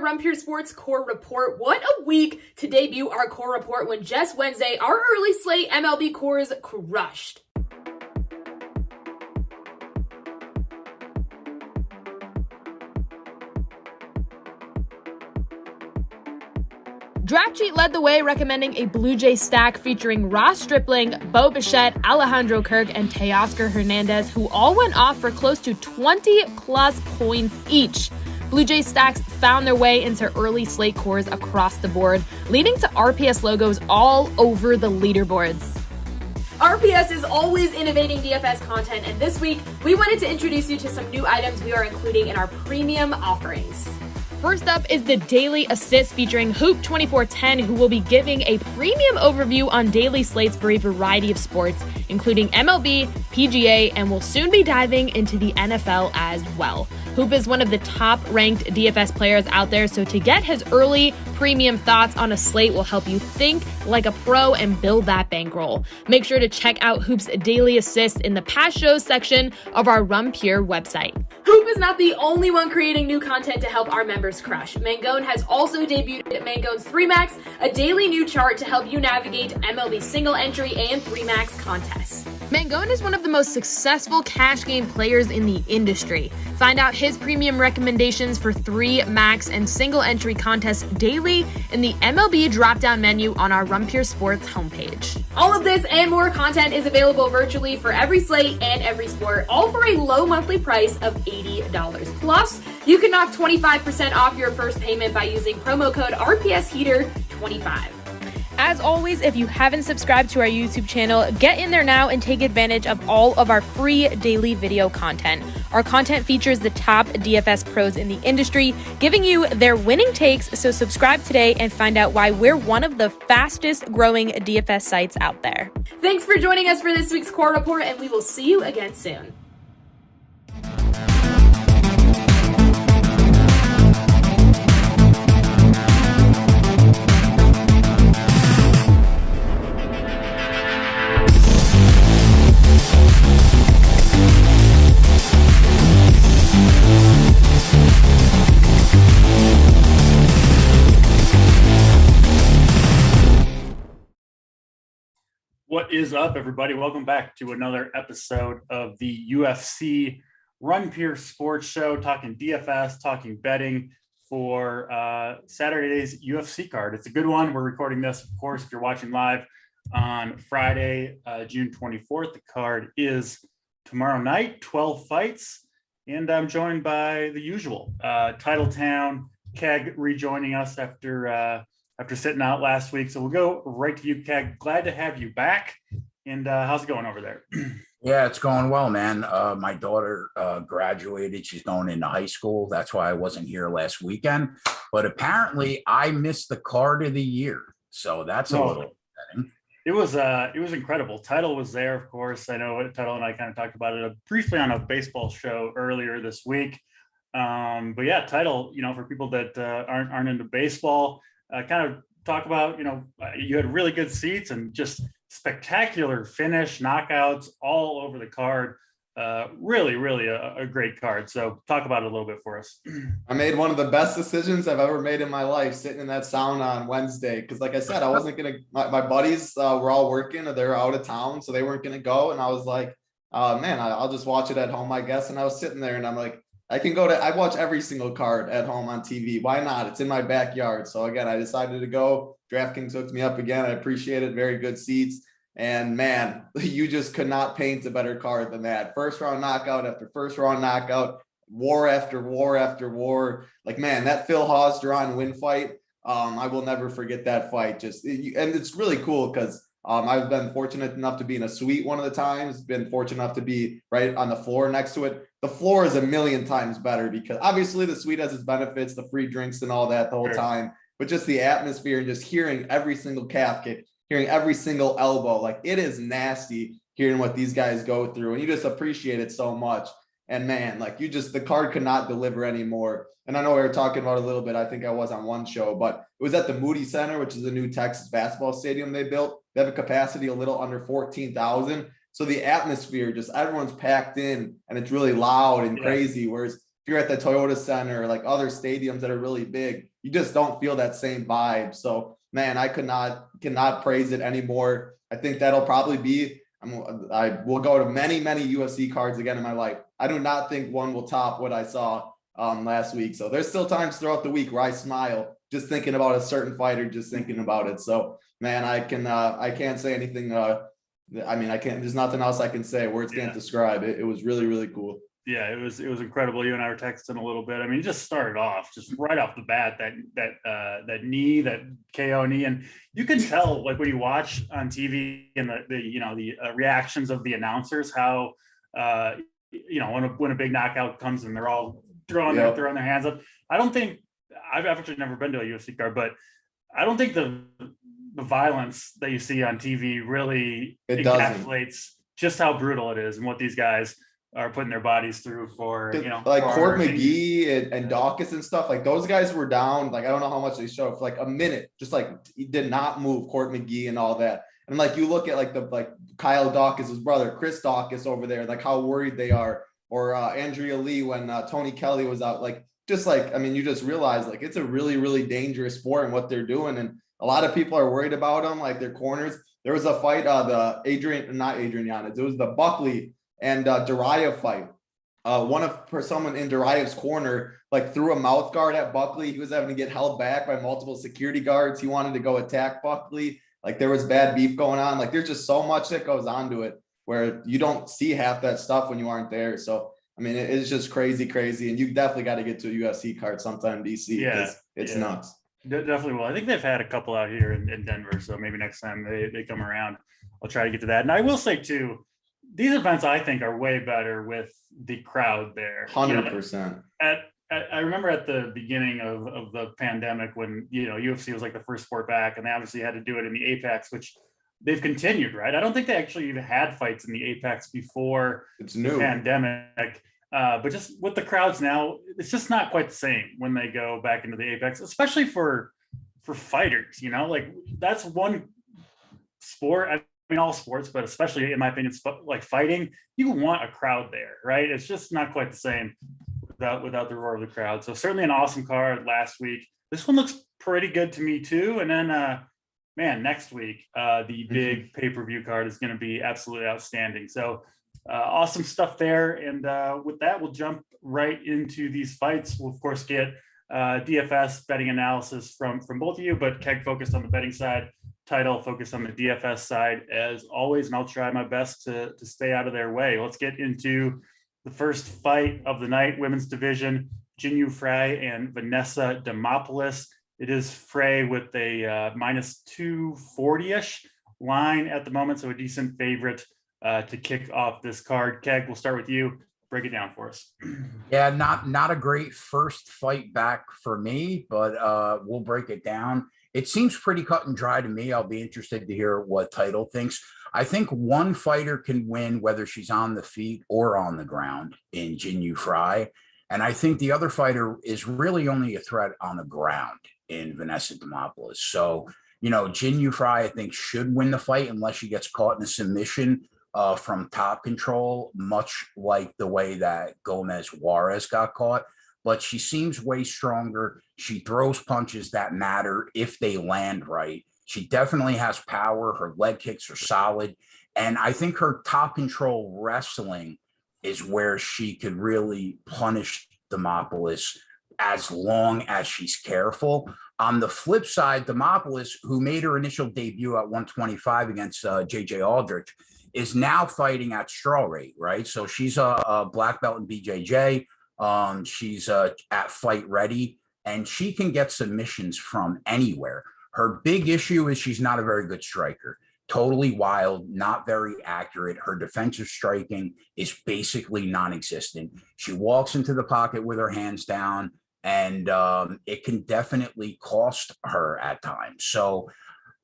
Run Pure Sports Core Report. What a week to debut our Core Report when just Wednesday, our early slate MLB cores crushed. Draftcheat led the way, recommending a Blue Jay stack featuring Ross Stripling, Bo Bichette, Alejandro Kirk, and Teoscar Hernandez, who all went off for close to 20-plus points each. Blue Jay stacks found their way into early slate cores across the board, leading to RPS logos all over the leaderboards. RPS is always innovating DFS content, and this week, we wanted to introduce you to some new items we are including in our premium offerings. First up is the Daily Assist featuring Hoop2410, who will be giving a premium overview on daily slates for a variety of sports, including MLB, PGA, and will soon be diving into the NFL as well. Hoop is one of the top-ranked DFS players out there, so to get his early premium thoughts on a slate will help you think like a pro and build that bankroll. Make sure to check out Hoop's Daily Assist in the past shows section of our Run Pure website. Hoop is not the only one creating new content to help our members crush. Mangone has also debuted Mangone's 3Max, a daily new chart to help you navigate MLB single entry and 3Max contests. Mangone is one of the most successful cash game players in the industry. Find out his premium recommendations for 3Max and single entry contests daily in the MLB drop-down menu on our Run Pure Sports homepage. All of this and more content is available virtually for every slate and every sport, all for a low monthly price of $80. Plus, you can knock 25% off your first payment by using promo code RPSHeater25. As always, if you haven't subscribed to our YouTube channel, get in there now and take advantage of all of our free daily video content. Our content features the top DFS pros in the industry, giving you their winning takes, so subscribe today and find out why we're one of the fastest growing DFS sites out there. Thanks for joining us for this week's Core Report, and we will see you again soon. What is up, everybody? Welcome back to another episode of the UFC Run Pure Sports Show, talking DFS, talking betting for Saturday's UFC card. It's a good one. We're recording this, of course, if you're watching live on Friday, June 24th. The card is tomorrow night, 12 fights, and I'm joined by the usual Titletown Keg rejoining us after sitting out last week. So we'll go right to you, Keg. Glad to have you back. And how's it going over there? Yeah, it's going well, man. My daughter graduated. She's going into high school. That's why I wasn't here last weekend. But apparently I missed the card of the year. So that's a little upsetting. It was incredible. Title was there, of course. I know Title and I kind of talked about it briefly on a baseball show earlier this week. But yeah, Title, for people that aren't into baseball, kind of talk about, you had really good seats and just spectacular finish, knockouts all over the card. Really a great card. So talk about it a little bit for us. I made one of the best decisions I've ever made in my life, sitting in that sauna on Wednesday. Because like I said, I wasn't going to, my buddies were all working or they were out of town, so they weren't going to go. And I was like, man, I'll just watch it at home, I guess. And I was sitting there and I'm like, I watch every single card at home on TV. Why not? It's in my backyard. So again, I decided to go. DraftKings hooked me up again. I appreciate it. Very good seats. And man, you just could not paint a better card than that. First round knockout after first round knockout, war after war after war. Like, man, that Phil Haas-Duran win fight, I will never forget that fight. And it's really cool because I've been fortunate enough to be in a suite one of the times, been fortunate enough to be right on the floor next to it. The floor is a million times better because obviously the suite has its benefits, the free drinks and all that the whole time, but just the atmosphere and just hearing every single calf kick, hearing every single elbow, like it is nasty hearing what these guys go through, and you just appreciate it so much. And man, like the card could not deliver anymore. And I know we were talking about a little bit, I think I was on one show, but it was at the Moody Center, which is a new Texas basketball stadium they built. They have a capacity a little under 14,000. So the atmosphere, just everyone's packed in and it's really loud and crazy. Whereas you're at the Toyota Center or like other stadiums that are really big, you just don't feel that same vibe. So man, I cannot praise it anymore. I think that'll probably be, I will go to many UFC cards again in my life. I do not think one will top what I saw last week. So there's still times throughout the week where I smile just thinking about a certain fighter, just thinking about it. So man, I can't say anything. There's nothing else I can say. Words can't describe it. It was really, really cool. Yeah, it was incredible. You and I were texting a little bit. I mean, it just started off just right off the bat, that knee, that KO knee, and you can tell, like, when you watch on TV and the reactions of the announcers, how when a big knockout comes and they're all throwing their hands up. I don't think I've actually never been to a UFC card, but I don't think the violence that you see on TV really encapsulates just how brutal it is and what these guys are putting their bodies through for, like Court McGee and Dawkins and stuff. Like those guys were down. Like, I don't know how much they showed for like a minute, just like he did not move, Court McGee and all that. And like, you look at like Kyle Dawkins' brother, Chris Dawkins over there, like how worried they are, or Andrea Lee when Tony Kelly was out, you just realize like it's a really, really dangerous sport and what they're doing. And a lot of people are worried about them, like their corners. There was a fight, not Adrian Yanez. It was the Buckley and Duraev fight. Someone in Duraev's corner like threw a mouth guard at Buckley. He was having to get held back by multiple security guards. He wanted to go attack Buckley. Like there was bad beef going on. Like there's just so much that goes on to it where you don't see half that stuff when you aren't there. So I mean, it's just crazy, and you definitely got to get to a UFC card sometime in DC. Yeah, it's nuts. Definitely will. I think they've had a couple out here in Denver, so maybe next time they come around, I'll try to get to that. And I will say too, these events I think are way better with the crowd there. 100%. I remember at the beginning of the pandemic when UFC was like the first sport back, and they obviously had to do it in the Apex, which they've continued, right? I don't think they actually even had fights in the Apex before the pandemic. But just with the crowds now, it's just not quite the same when they go back into the Apex, especially for fighters, like that's one sport. I mean, all sports, but especially in my opinion, like fighting, you want a crowd there, right? It's just not quite the same without the roar of the crowd. So certainly an awesome card last week. This one looks pretty good to me too. And then, next week, the big pay-per-view card is going to be absolutely outstanding. So awesome stuff there. And with that, we'll jump right into these fights. We'll of course get DFS betting analysis from both of you, but Keg focused on the betting side, Title focused on the DFS side as always, and I'll try my best to stay out of their way. Let's get into the first fight of the night, women's division, Jinyu Frey and Vanessa Demopolis. It is Frey with a minus 240-ish line at the moment, so a decent favorite to kick off this card. Keg, we'll start with you. Break it down for us. Yeah, not a great first fight back for me, but we'll break it down. It seems pretty cut and dry to me. I'll be interested to hear what Title thinks. I think one fighter can win whether she's on the feet or on the ground in Jinyu Frey. And I think the other fighter is really only a threat on the ground in Vanessa Demopolis. So, Jinyu Frey, I think, should win the fight unless she gets caught in a submission from top control, much like the way that Gomez Juarez got caught. But she seems way stronger. She throws punches that matter if they land right. She definitely has power. Her leg kicks are solid. And I think her top control wrestling is where she could really punish Demopolis as long as she's careful. On the flip side, Demopolis, who made her initial debut at 125 against JJ Aldrich, is now fighting at strawweight, right? So she's a black belt in BJJ. She's at fight ready, and she can get submissions from anywhere. Her big issue is she's not a very good striker. Totally wild, not very accurate. Her defensive striking is basically non-existent. She walks into the pocket with her hands down, and it can definitely cost her at times. So,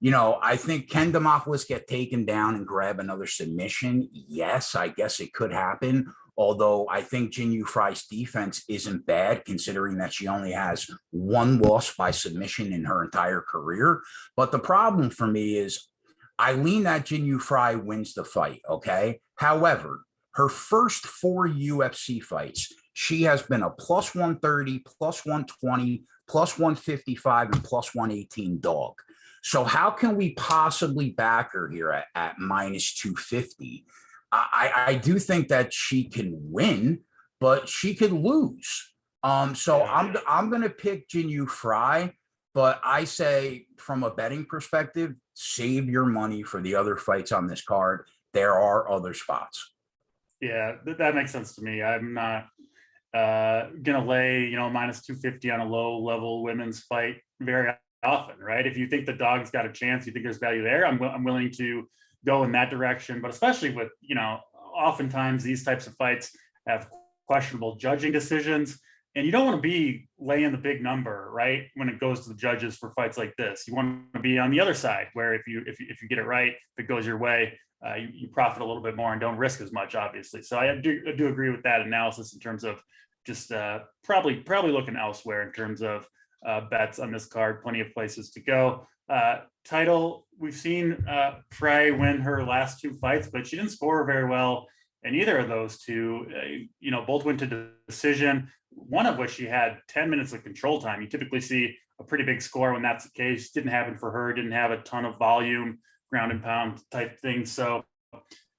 I think, can Demopolis get taken down and grab another submission? Yes, I guess it could happen. Although I think Jinyu Frey's defense isn't bad, considering that she only has one loss by submission in her entire career. But the problem for me is I lean that Jinyu Frey wins the fight, okay? However, Her first 4 UFC fights, she has been a plus 130, plus 120, plus 155, and plus 118 dog. So how can we possibly back her here at minus 250? I do think that she can win, but she could lose. So I'm going to pick Jinyu Frey, but I say from a betting perspective, save your money for the other fights on this card. There are other spots. Yeah, that makes sense to me. I'm not gonna lay, minus 250 on a low level women's fight very often, right? If you think the dog's got a chance, you think there's value there, I'm willing to go in that direction. But especially with, oftentimes these types of fights have questionable judging decisions, and you don't want to be laying the big number, right? When it goes to the judges for fights like this, you want to be on the other side, where if you get it right, if it goes your way, you profit a little bit more and don't risk as much, obviously. So I do agree with that analysis in terms of just probably looking elsewhere in terms of bets on this card. Plenty of places to go. Title, we've seen Frey win her last 2 fights, but she didn't score very well in either of those 2. Both went to decision, one of which she had 10 minutes of control time. You typically see a pretty big score when that's the case. Didn't happen for her. Didn't have a ton of volume, ground and pound type thing. So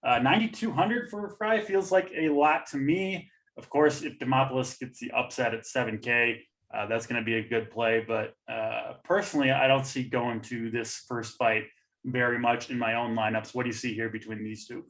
9,200 for Frey feels like a lot to me. Of course, if Demopolis gets the upset at 7K, that's going to be a good play. But personally, I don't see going to this first fight very much in my own lineups. What do you see here between these 2?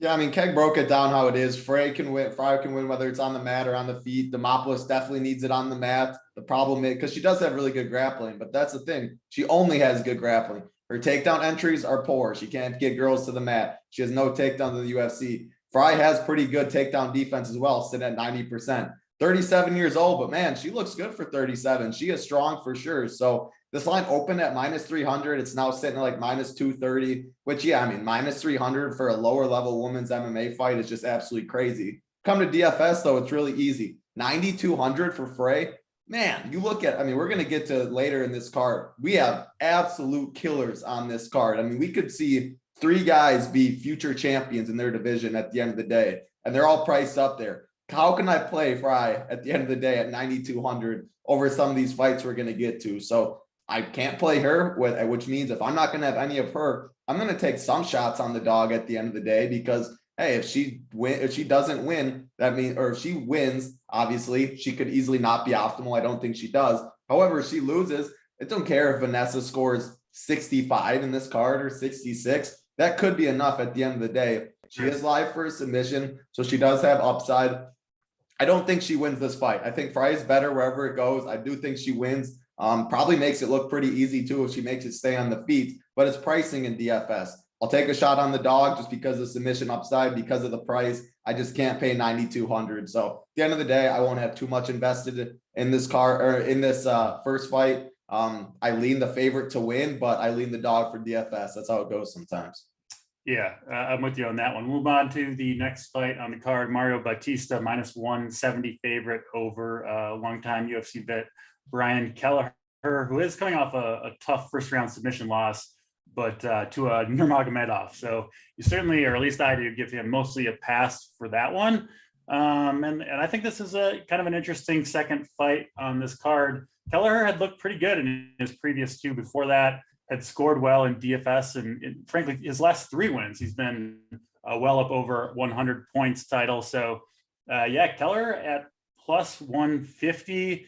Yeah, I mean, Keg broke it down how it is. Frey can win whether it's on the mat or on the feet. Demopolis definitely needs it on the mat. The problem is, because she does have really good grappling, but that's the thing. She only has good grappling. Her takedown entries are poor. She can't get girls to the mat. She has no takedown to the UFC. Frey has pretty good takedown defense as well, sitting at 90%. 37 years old, but man, she looks good for 37. She is strong for sure. So this line opened at minus 300. It's now sitting at like minus 230, which, yeah, I mean, minus 300 for a lower level women's MMA fight is just absolutely crazy. Come to DFS, though, it's really easy. 9,200 for Frey. Man, you look at, I mean, we're going to get to later in this card. We have absolute killers on this card. I mean, we could see 3 guys be future champions in their division at the end of the day, and they're all priced up there. How can I play Frey at the end of the day at 9,200 over some of these fights we're going to get to? So I can't play her, which means if I'm not going to have any of her, I'm going to take some shots on the dog at the end of the day, because hey, if she doesn't win, that means, or if she wins, obviously she could easily not be optimal. I don't think she does. However, if she loses, I don't care if Vanessa scores 65 in this card or 66. That could be enough at the end of the day. She is live for a submission, so she does have upside. I don't think she wins this fight. I think Frey is better wherever it goes. I do think she wins. Probably makes it look pretty easy too if she makes it stay on the feet, but it's pricing in DFS. I'll take a shot on the dog just because of submission upside, because of the price. I just can't pay 9,200. So at the end of the day, I won't have too much invested in this car or in this first fight. I lean the favorite to win, but I lean the dog for DFS. That's how it goes sometimes. Yeah, I'm with you on that one. Move on to the next fight on the card. Mario Bautista, minus 170 favorite over longtime UFC vet Brian Kelleher, who is coming off a tough first round submission loss, but to a Nurmagomedov. So you certainly, or at least I do, give him mostly a pass for that one. And I think this is a kind of an interesting second fight on this card. Kelleher had looked pretty good in his previous 2 before that, had scored well in DFS, and frankly, his last 3 wins, he's been well up over 100 points title. So yeah, Kelleher at plus 150,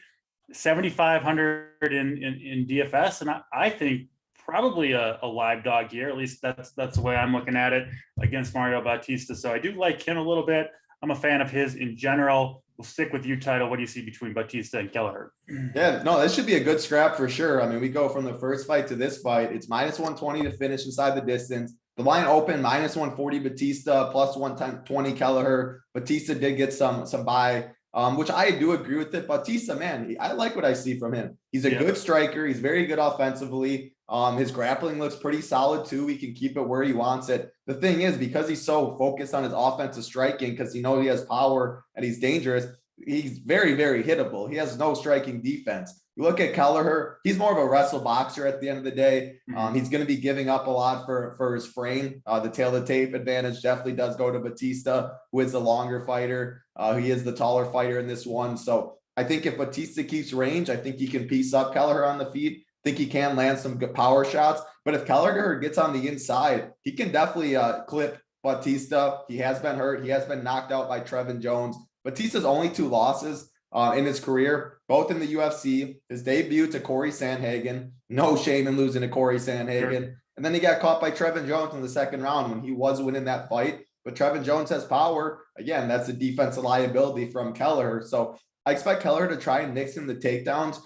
7,500 in DFS. And I think probably a live dog here. At least that's the way I'm looking at it against Mario Bautista. So I do like him a little bit. I'm a fan of his in general. We'll stick with you, Title. What do you see between Bautista and Kelleher? Yeah, no, this should be a good scrap for sure. I mean, we go from the first fight to this fight. It's minus 120 to finish inside the distance. The line open, minus 140 Bautista, plus 120 Kelleher. Bautista did get some buy, which I do agree with it. Bautista, man, I like what I see from him. He's a good striker. He's very good offensively. His grappling looks pretty solid too. He can keep it where he wants it. The thing is, because he's so focused on his offensive striking, because he knows he has power and he's dangerous, he's very, very hittable. He has no striking defense. You look at Kelleher, he's more of a wrestle boxer at the end of the day. He's going to be giving up a lot for his frame. The tail to tape advantage definitely does go to Bautista, who is the longer fighter. He is the taller fighter in this one. So I think if Bautista keeps range, I think he can piece up Kelleher on the feet. I think he can land some good power shots. But if Kelleher gets on the inside, he can definitely clip Bautista. He has been hurt. He has been knocked out by Trevin Jones. Bautista's only 2 losses in his career, both in the UFC. His debut to Corey Sandhagen. No shame in losing to Corey Sandhagen. Sure. And then he got caught by Trevin Jones in the second round when he was winning that fight. But Trevin Jones has power. Again, that's a defensive liability from Kelleher. So I expect Kelleher to try and mix in the takedowns.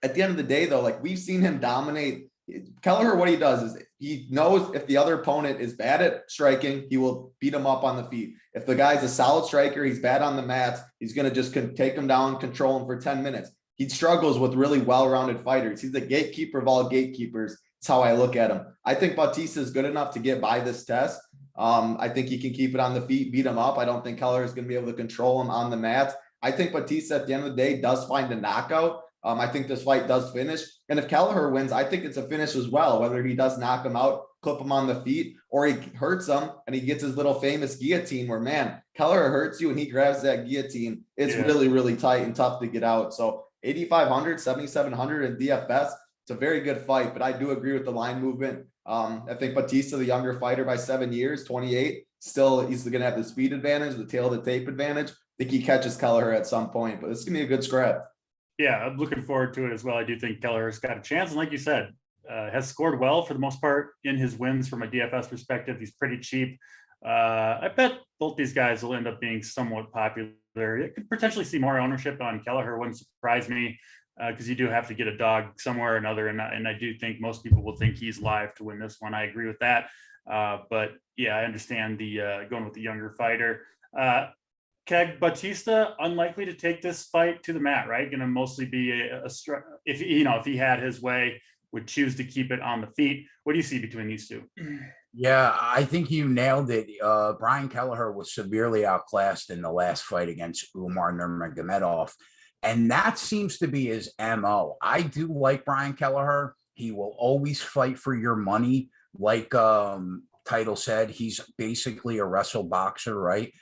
At the end of the day, though, like we've seen him dominate. Kelleher, what he does is he knows if the other opponent is bad at striking, he will beat him up on the feet. If the guy's a solid striker, he's bad on the mats, he's going to just take him down, control him for 10 minutes. He struggles with really well-rounded fighters. He's the gatekeeper of all gatekeepers. That's how I look at him. I think Bautista is good enough to get by this test. I think he can keep it on the feet, beat him up. I don't think Kelleher is going to be able to control him on the mats. I think Bautista at the end of the day does find a knockout. I think this fight does finish. And if Kelleher wins, I think it's a finish as well, whether he does knock him out, clip him on the feet, or he hurts him and he gets his little famous guillotine where, man, Kelleher hurts you and he grabs that guillotine. It's really, really tight and tough to get out. So 8,500, 7,700 in DFS. It's a very good fight, but I do agree with the line movement. I think Bautista, the younger fighter by 7 years, 28, still he's going to have the speed advantage, the tail to tape advantage. I think he catches Kelleher at some point, but it's going to be a good scrap. Yeah, I'm looking forward to it as well. I do think Kelleher's got a chance. And like you said, has scored well for the most part in his wins from a DFS perspective. He's pretty cheap. I bet both these guys will end up being somewhat popular. It could potentially see more ownership on Kelleher. Wouldn't surprise me because you do have to get a dog somewhere or another. And I do think most people will think he's live to win this one. I agree with that. But yeah, I understand the going with the younger fighter. Keg, Bautista unlikely to take this fight to the mat, right? Going to mostly be if he had his way, would choose to keep it on the feet. What do you see between these two? Yeah, I think you nailed it. Brian Kelleher was severely outclassed in the last fight against Umar Nurmagomedov, and that seems to be his MO. I do like Brian Kelleher. He will always fight for your money. Like Title said, he's basically a wrestle boxer, right?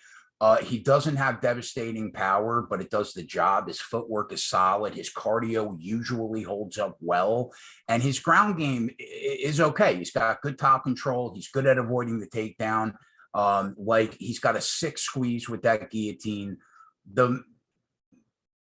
He doesn't have devastating power, but it does the job. His footwork is solid. His cardio usually holds up well. And his ground game is okay. He's got good top control. He's good at avoiding the takedown. He's got a 6 squeeze with that guillotine.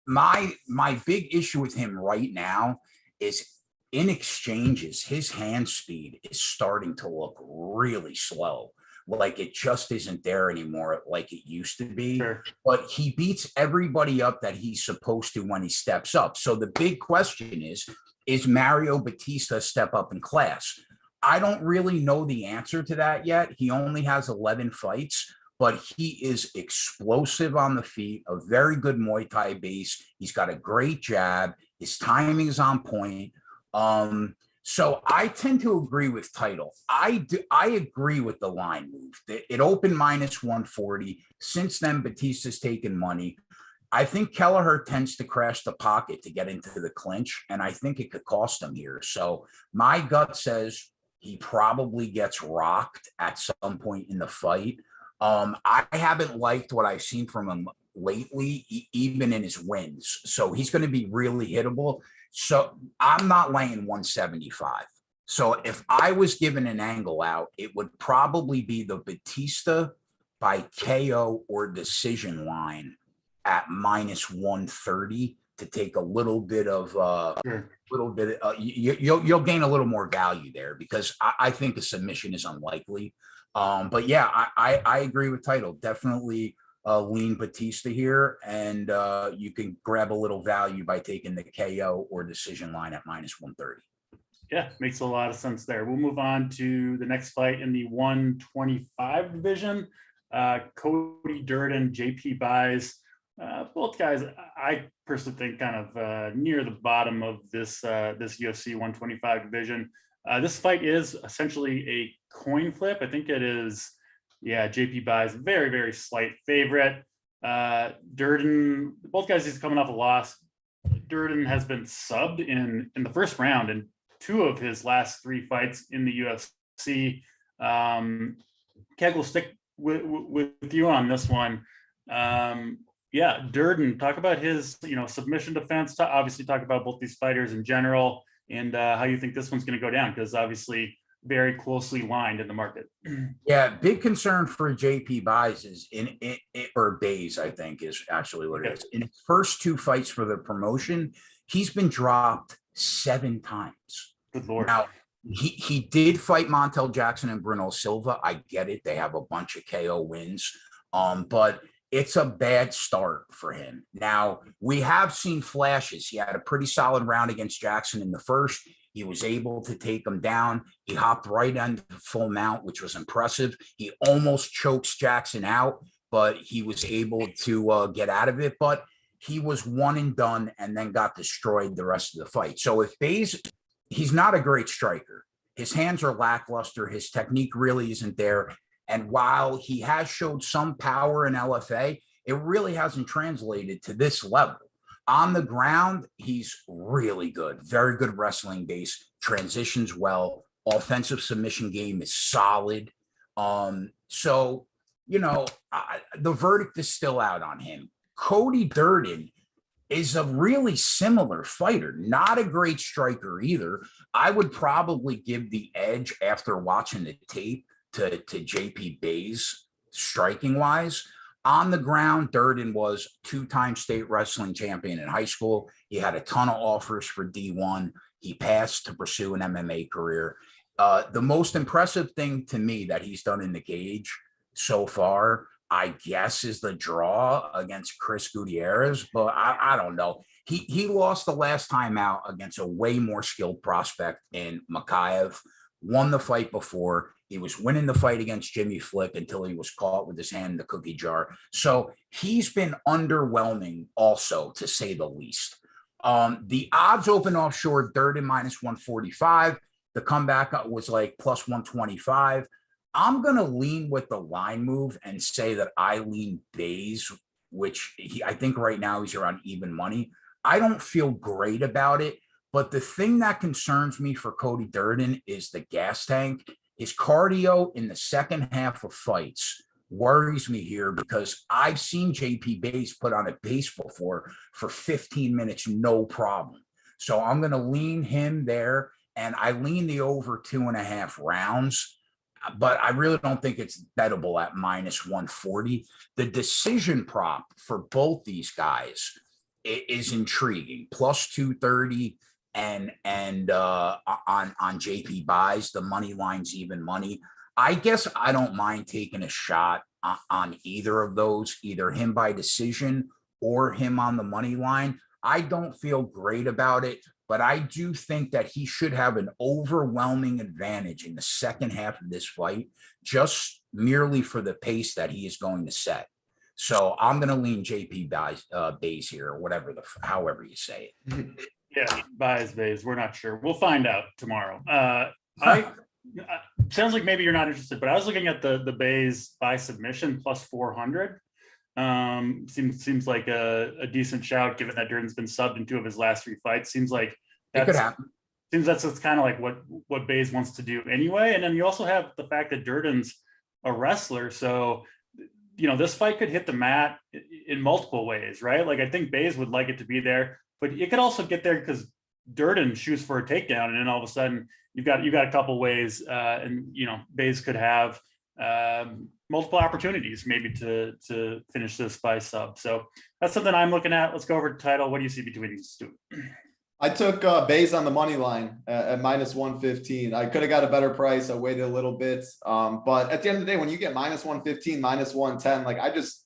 My big issue with him right now is in exchanges, his hand speed is starting to look really slow. Like it just isn't there anymore like it used to be. Sure. But he beats everybody up that he's supposed to when he steps up. So the big question is Mario Bautista step up in class? I don't really know the answer to that yet. He only has 11 fights, but he is explosive on the feet, a very good Muay Thai base. He's got a great jab. His timing is on point. So I tend to agree with Title. I agree with the line move. It opened minus 140. Since then, Bautista's taken money. I think Kelleher tends to crash the pocket to get into the clinch, and I think it could cost him here. So my gut says he probably gets rocked at some point in the fight. I haven't liked what I've seen from him lately, even in his wins. So he's going to be really hittable. So I'm not laying 175. So if I was given an angle out, it would probably be the Bautista by KO or decision line at minus 130 to take a little bit of you'll gain a little more value there because I think a submission is unlikely. But yeah, I agree with Title. Definitely lean Bautista here, and you can grab a little value by taking the KO or decision line at minus 130. Yeah, makes a lot of sense there. We'll move on to the next fight in the 125 division. Cody Durden, JP Baze. Both guys, I personally think, kind of near the bottom of this UFC 125 division. This fight is essentially a coin flip. I think it is. Yeah, JP Baze, very, very slight favorite. Durden, both guys, he's coming off a loss. Durden has been subbed in the first round in 2 of his last 3 fights in the UFC. Keg, will stick with you on this one. Yeah, Durden, talk about his submission defense. Obviously, talk about both these fighters in general and how you think this one's going to go down, because obviously very closely lined in the market. Yeah, big concern for JP Baze is or Baze, I think is actually what it is. In his first 2 fights for the promotion, he's been dropped 7 times. Good Lord. Now, he did fight Montel Jackson and Bruno Silva. I get it. They have a bunch of KO wins. But it's a bad start for him. Now, we have seen flashes. He had a pretty solid round against Jackson in the first. He was able to take him down. He hopped right into full mount, which was impressive. He almost chokes Jackson out, but he was able to get out of it. But he was one and done and then got destroyed the rest of the fight. So if Baze, he's not a great striker. His hands are lackluster. His technique really isn't there. And while he has showed some power in LFA, it really hasn't translated to this level. On the ground, he's really good. Very good wrestling base, transitions well. Offensive submission game is solid. So, the verdict is still out on him. Cody Durden is a really similar fighter, not a great striker either. I would probably give the edge after watching the tape to JP Baze striking wise. On the ground, Durden was 2-time state wrestling champion in high school. He had a ton of offers for D1. He passed to pursue an MMA career. The most impressive thing to me that he's done in the cage so far, I guess, is the draw against Chris Gutierrez, but I don't know. He lost the last time out against a way more skilled prospect in Makayev, won the fight before. He was winning the fight against Jimmy Flick until he was caught with his hand in the cookie jar. So he's been underwhelming also, to say the least. The odds open offshore, Durden minus 145. The comeback was like plus 125. I'm going to lean with the line move and say that I lean Baze, which I think right now he's around even money. I don't feel great about it, but the thing that concerns me for Cody Durden is the gas tank. His cardio in the second half of fights worries me here, because I've seen JP Baze put on a pace before for 15 minutes, no problem. So I'm going to lean him there, and I lean the over 2.5 rounds, but I really don't think it's bettable at minus 140. The decision prop for both these guys is intriguing, plus 230. And on JP Baze, the money line's even money. I guess I don't mind taking a shot on either of those, either him by decision or him on the money line. I don't feel great about it, but I do think that he should have an overwhelming advantage in the second half of this fight, just merely for the pace that he is going to set. So I'm going to lean JP Baze here, or whatever however you say it. Yeah, Baze. We're not sure. We'll find out tomorrow. Sounds like maybe you're not interested, but I was looking at the Baze by submission plus 400. Seems like a decent shout, given that Durden's been subbed in 2 of his last 3 fights. Seems like that could happen. Seems that's kind of like what Baze wants to do anyway. And then you also have the fact that Durden's a wrestler, so this fight could hit the mat in multiple ways, right? Like I think Baze would like it to be there. But it could also get there because Durden shoots for a takedown, and then all of a sudden you've got a couple ways, and Baze could have multiple opportunities maybe to finish this by sub. So that's something I'm looking at. Let's go over to title. What do you see between these 2? I took Baze on the money line at minus 115. I could have got a better price. I waited a little bit. But at the end of the day, when you get minus 115, minus 110, like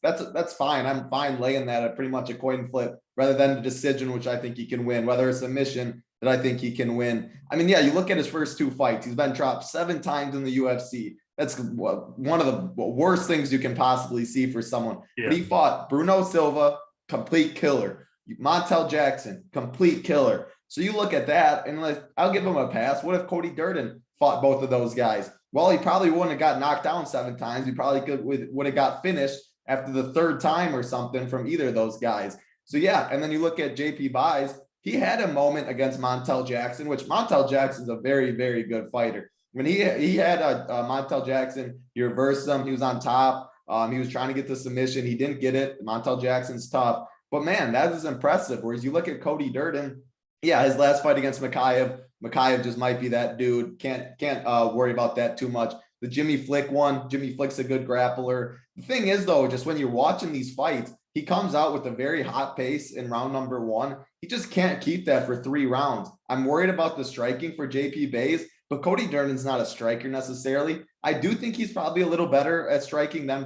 that's fine. I'm fine laying that at pretty much a coin flip rather than the decision, which I think he can win, whether it's a mission that I think he can win. I mean, yeah, you look at his first 2 fights. He's been dropped 7 times in the UFC. That's one of the worst things you can possibly see for someone. Yeah. But he fought Bruno Silva, complete killer. Montel Jackson, complete killer. So you look at that, and I'll give him a pass. What if Cody Durden fought both of those guys? Well, he probably wouldn't have got knocked down 7 times. He probably would have got finished. after the third time or something from either of those guys. So yeah, and then you look at JP Baze, he had a moment against Montel Jackson, which Montel Jackson's a very, very good fighter. When he had a Montel Jackson, he reversed him, he was on top, he was trying to get the submission, he didn't get it. Montel Jackson's tough, but man, that is impressive. Whereas you look at Cody Durden, yeah, his last fight against Makhachev just might be that dude. Can't worry about that too much. The Jimmy Flick one, Jimmy Flick's a good grappler. The thing is, though, just when you're watching these fights, he comes out with a very hot pace in round number 1. He just can't keep that for 3 rounds. I'm worried about the striking for JP Baze, but Cody Durden's not a striker necessarily. I do think he's probably a little better at striking than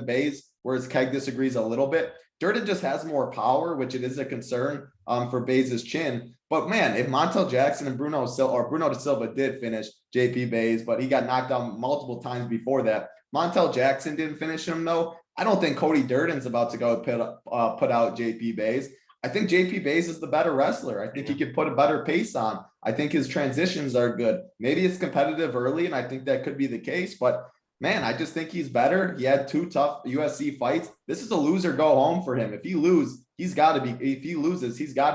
Baze, whereas Keg disagrees a little bit. Durden just has more power, which it is a concern for Baze's chin. But man, if Montel Jackson and Bruno da Silva did finish JP Baze, but he got knocked out multiple times before that. Montel Jackson didn't finish him though. I don't think Cody Durden's about to go put out JP Baze. I think JP Baze is the better wrestler. I think he could put a better pace on. I think his transitions are good. Maybe it's competitive early, and I think that could be the case, but man, I just think he's better. He had 2 tough UFC fights. This is a loser go home for him. If he loses, he's got to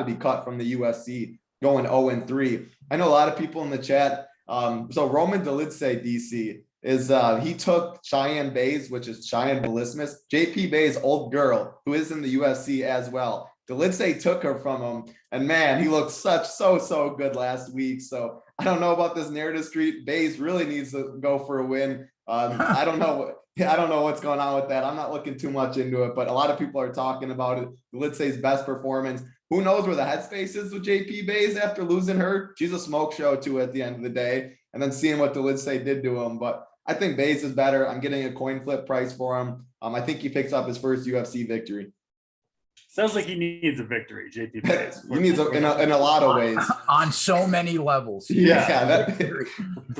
be cut from the UFC going 0-3. I know a lot of people in the chat. So Roman Dolidze, DC, is he took Cheyenne Baze, which is Cheyenne Belismus, JP Baze, old girl, who is in the UFC as well. Dolidze took her from him, and man, he looked so good last week. So I don't know about this narrative street. Baze really needs to go for a win. I don't know what's going on with that. I'm not looking too much into it, but a lot of people are talking about it. Dolidze's best performance. Who knows where the headspace is with JP Baze after losing her? She's a smoke show too at the end of the day. And then seeing what Dolidze did to him. But I think Baze is better. I'm getting a coin flip price for him. I think he picks up his first UFC victory. Sounds like he needs a victory, JP Baze. He needs in a lot of ways. On so many levels. Yeah.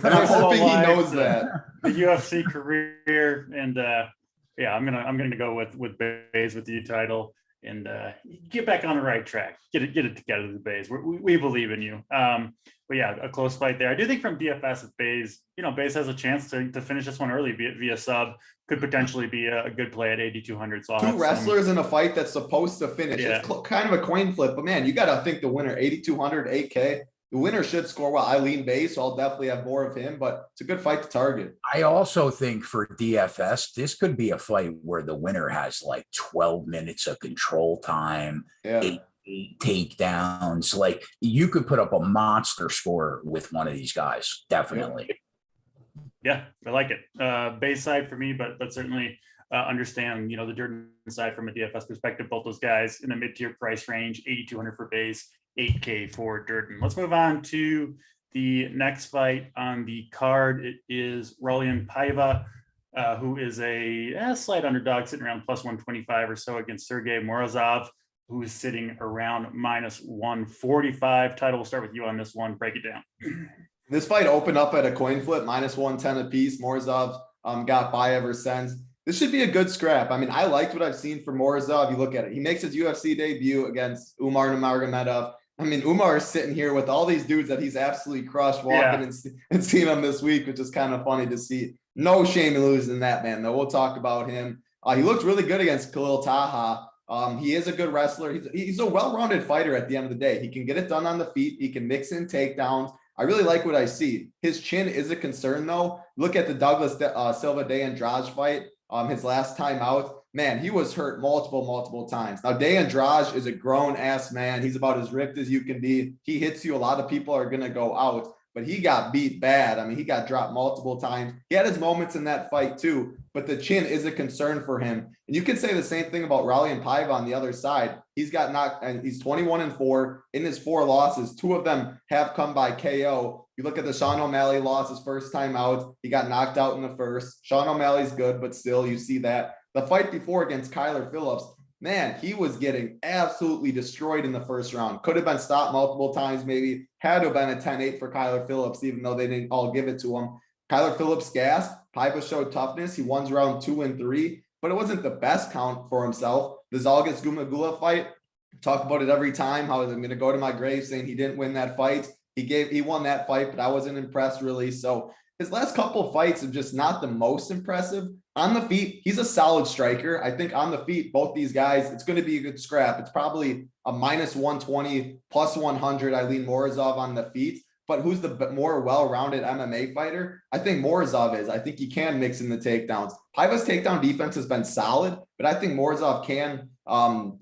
And I'm hoping he knows that. The UFC career, and I'm gonna go with Baze with the title, and get back on the right track. Get it together, the Baze. We believe in you. But yeah, a close fight there. I do think from DFS with Baze, Baze has a chance to finish this one early via sub. Could potentially be a good play at 8,200. So 2 wrestlers in a fight that's supposed to finish. Yeah. It's kind of a coin flip, but man, you got to think the winner, 8,200, 8K. The winner should score well. I lean Baze, so I'll definitely have more of him, but it's a good fight to target. I also think for DFS, this could be a fight where the winner has like 12 minutes of control time, 8 takedowns. Like you could put up a monster score with one of these guys, definitely. Yeah, I like it. Base side for me, but certainly understand, the Durden side from a DFS perspective. Both those guys in the mid-tier price range, 8,200 for Baze, 8K for Durden. Let's move on to the next fight on the card. It is Raulian Paiva, who is a slight underdog, sitting around plus 125 or so against Sergey Morozov, who is sitting around minus 145. Title, we'll start with you on this one. Break it down. This fight opened up at a coin flip, minus 110 apiece. Morozov got by ever since. This should be a good scrap. I mean, I liked what I've seen for Morozov. You look at it. He makes his UFC debut against Umar Nurmagomedov. I mean, Umar is sitting here with all these dudes that he's absolutely crushed walking and seeing him this week, which is kind of funny to see. No shame in losing that, man, though. We'll talk about him. He looked really good against Khalil Taha. He is a good wrestler. He's a well-rounded fighter at the end of the day. He can get it done on the feet. He can mix in takedowns. I really like what I see. His chin is a concern, though. Look at the Douglas Silva De Andrade fight. His last time out, man, he was hurt multiple times. Now, De Andrade is a grown-ass man. He's about as ripped as you can be. He hits you. A lot of people are going to go out, but he got beat bad. I mean, he got dropped multiple times. He had his moments in that fight, too, but the chin is a concern for him. And you can say the same thing about Raulian Paiva on the other side. He's got knocked, and he's 21-4. In his 4 losses, 2 of them have come by KO. You look at the Sean O'Malley loss, his first time out. He got knocked out in the first. Sean O'Malley's good, but still, you see that. The fight before against Kyler Phillips, man, he was getting absolutely destroyed in the first round. Could have been stopped multiple times, maybe. Had to have been a 10-8 for Kyler Phillips, even though they didn't all give it to him. Kyler Phillips gassed. Paiva showed toughness. He won round 2 and 3, but it wasn't the best count for himself. The Zalgas Gumagula fight, talk about it every time, how I'm going to go to my grave saying he didn't win that fight. He won that fight, but I wasn't impressed really. So his last couple of fights are just not the most impressive, On the feet, he's a solid striker. I think on the feet, both these guys, it's going to be a good scrap. It's probably a -120, +100. I lean Morozov on the feet. But who's the more well-rounded MMA fighter? I think Morozov is. I think he can mix in the takedowns. Paiva's takedown defense has been solid, but I think Morozov can,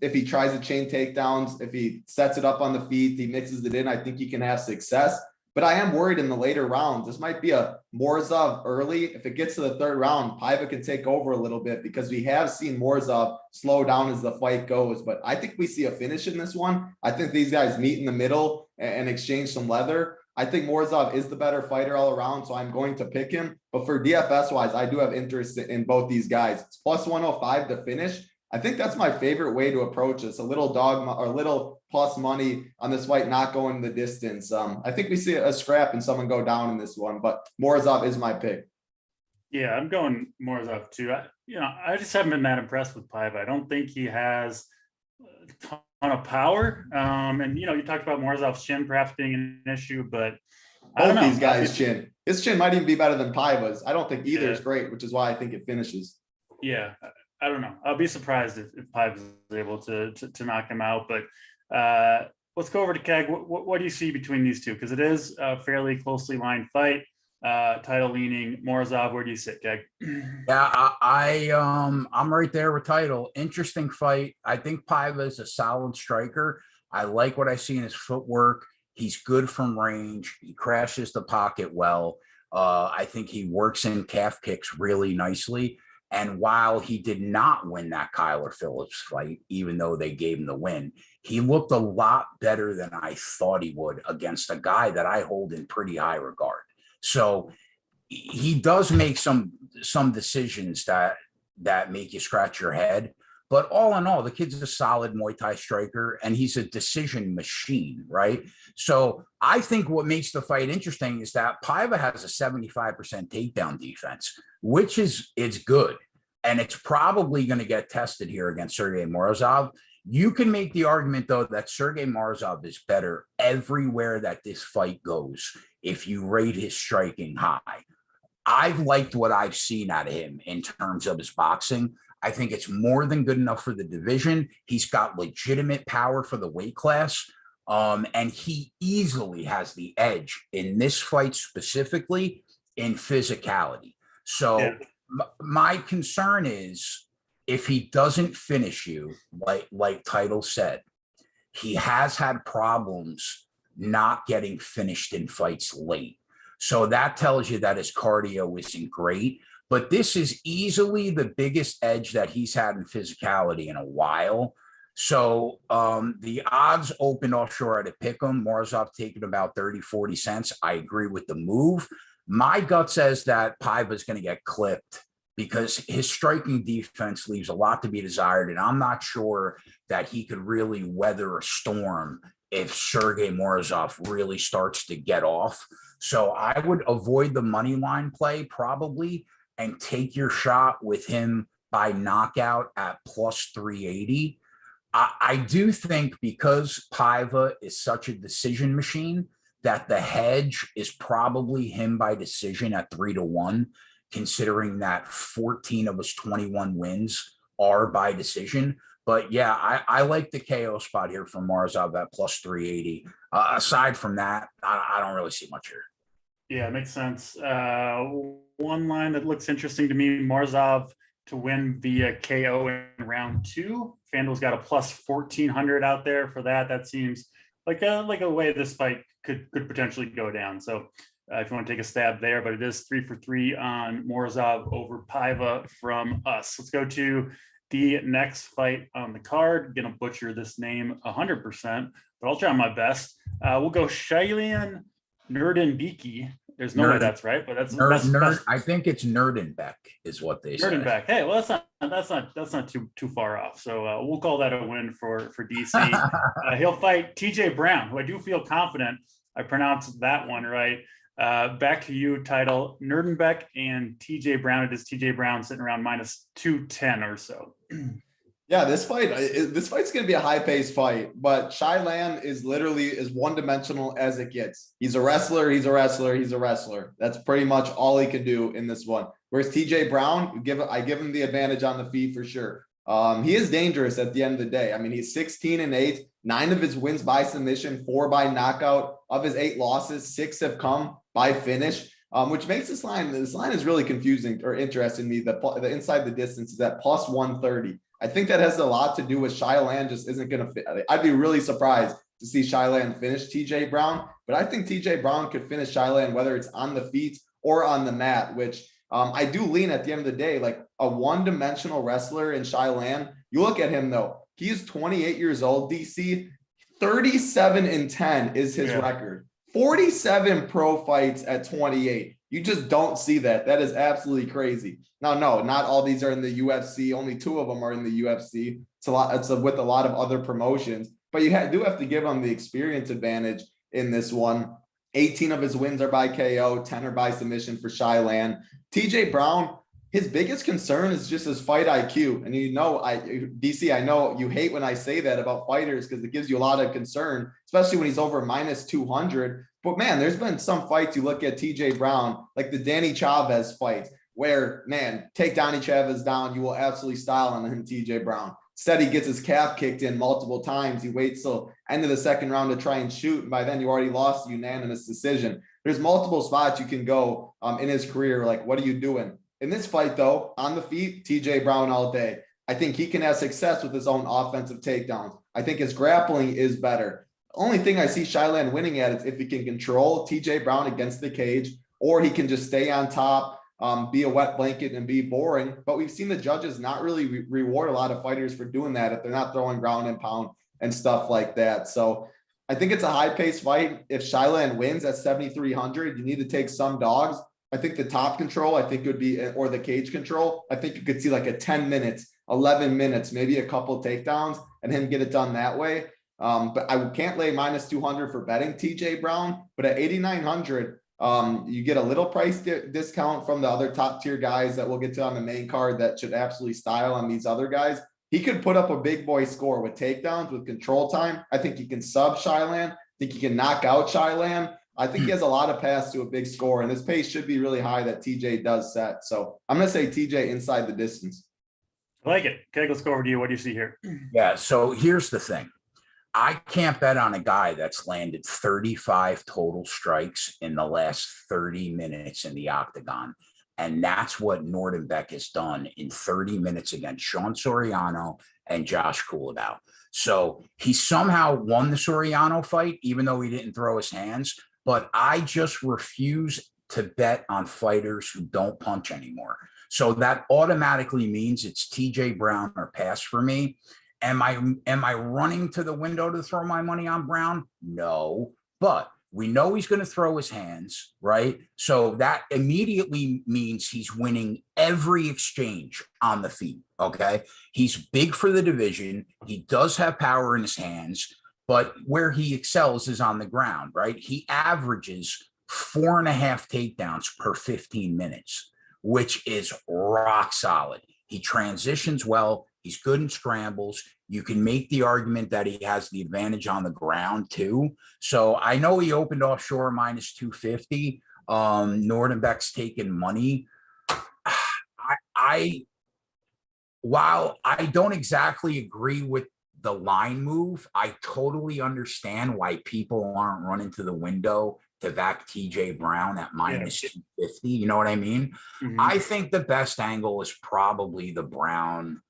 if he tries to chain takedowns, if he sets it up on the feet, he mixes it in, I think he can have success. But I am worried in the later rounds. This might be a Morozov early. If it gets to the third round, Paiva can take over a little bit because we have seen Morozov slow down as the fight goes. But I think we see a finish in this one. I think these guys meet in the middle and exchange some leather. I think Morozov is the better fighter all around, so I'm going to pick him. But for DFS wise, I do have interest in both these guys. It's +105 to finish. I think that's my favorite way to approach this. A little dog or little plus money on this fight not going the distance. I think we see a scrap and someone go down in this one, but Morozov is my pick. Yeah, I'm going Morozov too. I just haven't been that impressed with Paiva. I don't think he has a ton of power. And you talked about Morozov's chin perhaps being an issue, but I don't know. Both these guys' chin. His chin might even be better than Paiva's. I don't think either is great, which is why I think it finishes. Yeah, I don't know. I'll be surprised if Paiva is able to knock him out. But let's go over to Keg. What do you see between these two? Because it is a fairly closely lined fight. Title leaning Morozov. Where do you sit, Keg? Yeah, I'm right there with Title. Interesting fight. I think Paiva is a solid striker. I like what I see in his footwork. He's good from range. He crashes the pocket well. I think he works in calf kicks really nicely. And while he did not win that Kyler Phillips fight, even though they gave him the win, he looked a lot better than I thought he would against a guy that I hold in pretty high regard. So he does make some decisions that make you scratch your head. But all in all, the kid's a solid Muay Thai striker, and he's a decision machine, right? So I think what makes the fight interesting is that Paiva has a 75% takedown defense, which it's good. And it's probably going to get tested here against Sergey Morozov. You can make the argument, though, that Sergey Morozov is better everywhere that this fight goes if you rate his striking high. I've liked what I've seen out of him in terms of his boxing. I think it's more than good enough for the division. He's got legitimate power for the weight class. And he easily has the edge in this fight, specifically in physicality. So my concern is if he doesn't finish you, like Title said, he has had problems not getting finished in fights late. So that tells you that his cardio isn't great. But this is easily the biggest edge that he's had in physicality in a while. So the odds open offshore at a pick 'em. Morozov taking about 30, 40 cents. I agree with the move. My gut says that Paiva is going to get clipped because his striking defense leaves a lot to be desired. And I'm not sure that he could really weather a storm if Sergey Morozov really starts to get off. So I would avoid the money line play probably and take your shot with him by knockout at +380. I do think because Paiva is such a decision machine that the hedge is probably him by decision at 3-1, considering that 14 of his 21 wins are by decision. But yeah, I like the KO spot here for Morozov at +380. Aside from that, I don't really see much here. Yeah, it makes sense. One line that looks interesting to me, Morozov to win via KO in round 2. FanDuel's got a +1400 out there for that. That seems like a way this fight could potentially go down. So if you want to take a stab there, but it is 3 for 3 on Morozov over Paiva from us. Let's go to the next fight on the card. Gonna butcher this name 100%, but I'll try my best. We'll go Shailen Nijembeck. There's no way that's right, but that's I think it's Nijembeck is what they say. Nijembeck. Hey, well, that's not too far off. So we'll call that a win for DC. He'll fight TJ Brown, who I do feel confident I pronounced that one right. Back to you, Title. Nijembeck and TJ Brown. It is TJ Brown sitting around -210 or so. Yeah, this fight's going to be a high-paced fight, but Shailan is literally as one-dimensional as it gets. He's a wrestler, he's a wrestler, he's a wrestler. That's pretty much all he can do in this one. Whereas TJ Brown, I give him the advantage on the feet for sure. He is dangerous at the end of the day. I mean, he's 16-8, 9 of his wins by submission, 4 by knockout. Of his 8 losses, 6 have come by finish. Which makes this line is really confusing or interesting to me. The inside the distance is at plus 130. I think that has a lot to do with Shailan just isn't going to fit. I'd be really surprised to see Shailan finish TJ Brown, but I think TJ Brown could finish Shailan whether it's on the feet or on the mat, which I do lean at the end of the day, like a one-dimensional wrestler in Shailan. You look at him though, he's 28 years old, DC, 37-10 is his record. 47 pro fights at 28. You just don't see that. That is absolutely crazy. Now, no, not all these are in the UFC. Only 2 of them are in the UFC. It's a lot. It's with a lot of other promotions, but you do have to give him the experience advantage in this one. 18 of his wins are by KO, 10 are by submission for Shailan. TJ Brown, his biggest concern is just his fight IQ. And DC, I know you hate when I say that about fighters because it gives you a lot of concern, especially when he's over minus 200. But man, there's been some fights you look at TJ Brown, like the Danny Chavez fight, where, man, take Danny Chavez down, you will absolutely style on him, TJ Brown. Instead, he gets his calf kicked in multiple times. He waits till end of the second round to try and shoot. And by then, you already lost a unanimous decision. There's multiple spots you can go in his career. Like, what are you doing? In this fight, though, on the feet, TJ Brown all day. I think he can have success with his own offensive takedowns. I think his grappling is better. The only thing I see Shailan winning at is if he can control TJ Brown against the cage, or he can just stay on top, be a wet blanket and be boring. But we've seen the judges not really reward a lot of fighters for doing that if they're not throwing ground and pound and stuff like that. So I think it's a high-paced fight. If Shailan wins at 7,300, you need to take some dogs. I think the top control, I think it would be, or the cage control, I think you could see like a 10 minutes, 11 minutes, maybe a couple takedowns and him get it done that way. But I can't lay minus 200 for betting TJ Brown, but at 8,900, you get a little price discount from the other top tier guys that we'll get to on the main card that should absolutely style on these other guys. He could put up a big boy score with takedowns, with control time. I think he can sub Shailan. I think he can knock out Shailan. I think he has a lot of paths to a big score, and his pace should be really high that TJ does set. So I'm going to say TJ inside the distance. I like it. Keg, let's go over to you. What do you see here? Yeah, so here's the thing. I can't bet on a guy that's landed 35 total strikes in the last 30 minutes in the octagon. And that's what Nijembeck has done in 30 minutes against Sean Soriano and Josh Kulabau. So he somehow won the Soriano fight, even though he didn't throw his hands. But I just refuse to bet on fighters who don't punch anymore. So that automatically means it's TJ Brown or pass for me. Am I running to the window to throw my money on Brown? No, but we know he's going to throw his hands, right? So that immediately means he's winning every exchange on the feet, okay? He's big for the division. He does have power in his hands, but where he excels is on the ground, right? He averages 4.5 takedowns per 15 minutes, which is rock solid. He transitions well. He's good in scrambles. You can make the argument that he has the advantage on the ground too. So I know he opened offshore minus 250. Nijembeck's taking money. While I don't exactly agree with the line move, I totally understand why people aren't running to the window to back TJ Brown at minus 250. You know what I mean? Mm-hmm. I think the best angle is probably the Brown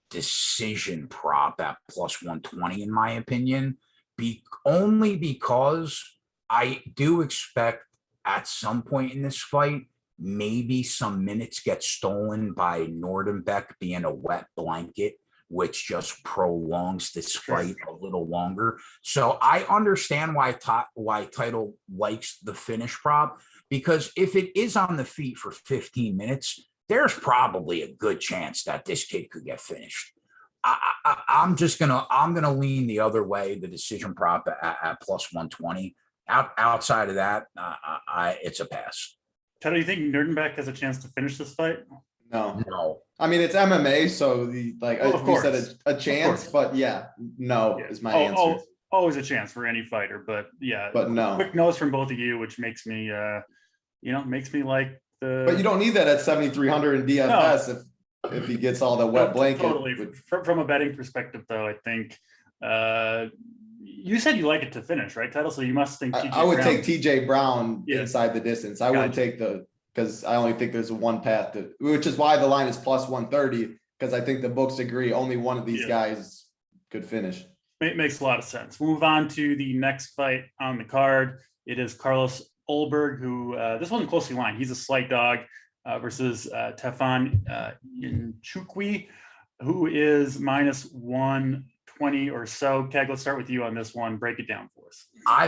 decision prop at plus 120, in my opinion, only because I do expect at some point in this fight, maybe some minutes get stolen by Nijembeck being a wet blanket, which just prolongs this fight a little longer. So I understand why Title likes the finish prop, because if it is on the feet for 15 minutes, there's probably a good chance that this kid could get finished. I'm gonna lean the other way, the decision prop at plus 120. Outside of that, it's a pass. Ted, do you think Nijembeck has a chance to finish this fight? No. I mean, it's MMA, so you said a chance, but no is my answer. Always a chance for any fighter, but no. Quick nose from both of you, which makes me, makes me like the. But you don't need that at 7,300 in DFS if he gets all the wet blanket. Totally. From a betting perspective, though, I think you said you like it to finish, right, Title? So you must think I would take TJ Brown inside the distance. I wouldn't take because I only think there's one path which is why the line is plus 130, because I think the books agree only one of these guys could finish. It makes a lot of sense. We'll move on to the next fight on the card. It is Carlos Ulberg, who this wasn't closely lined. He's a slight dog versus Tefan Nchukwu, who is minus 120 or so. Keg, let's start with you on this one. Break it down for us. I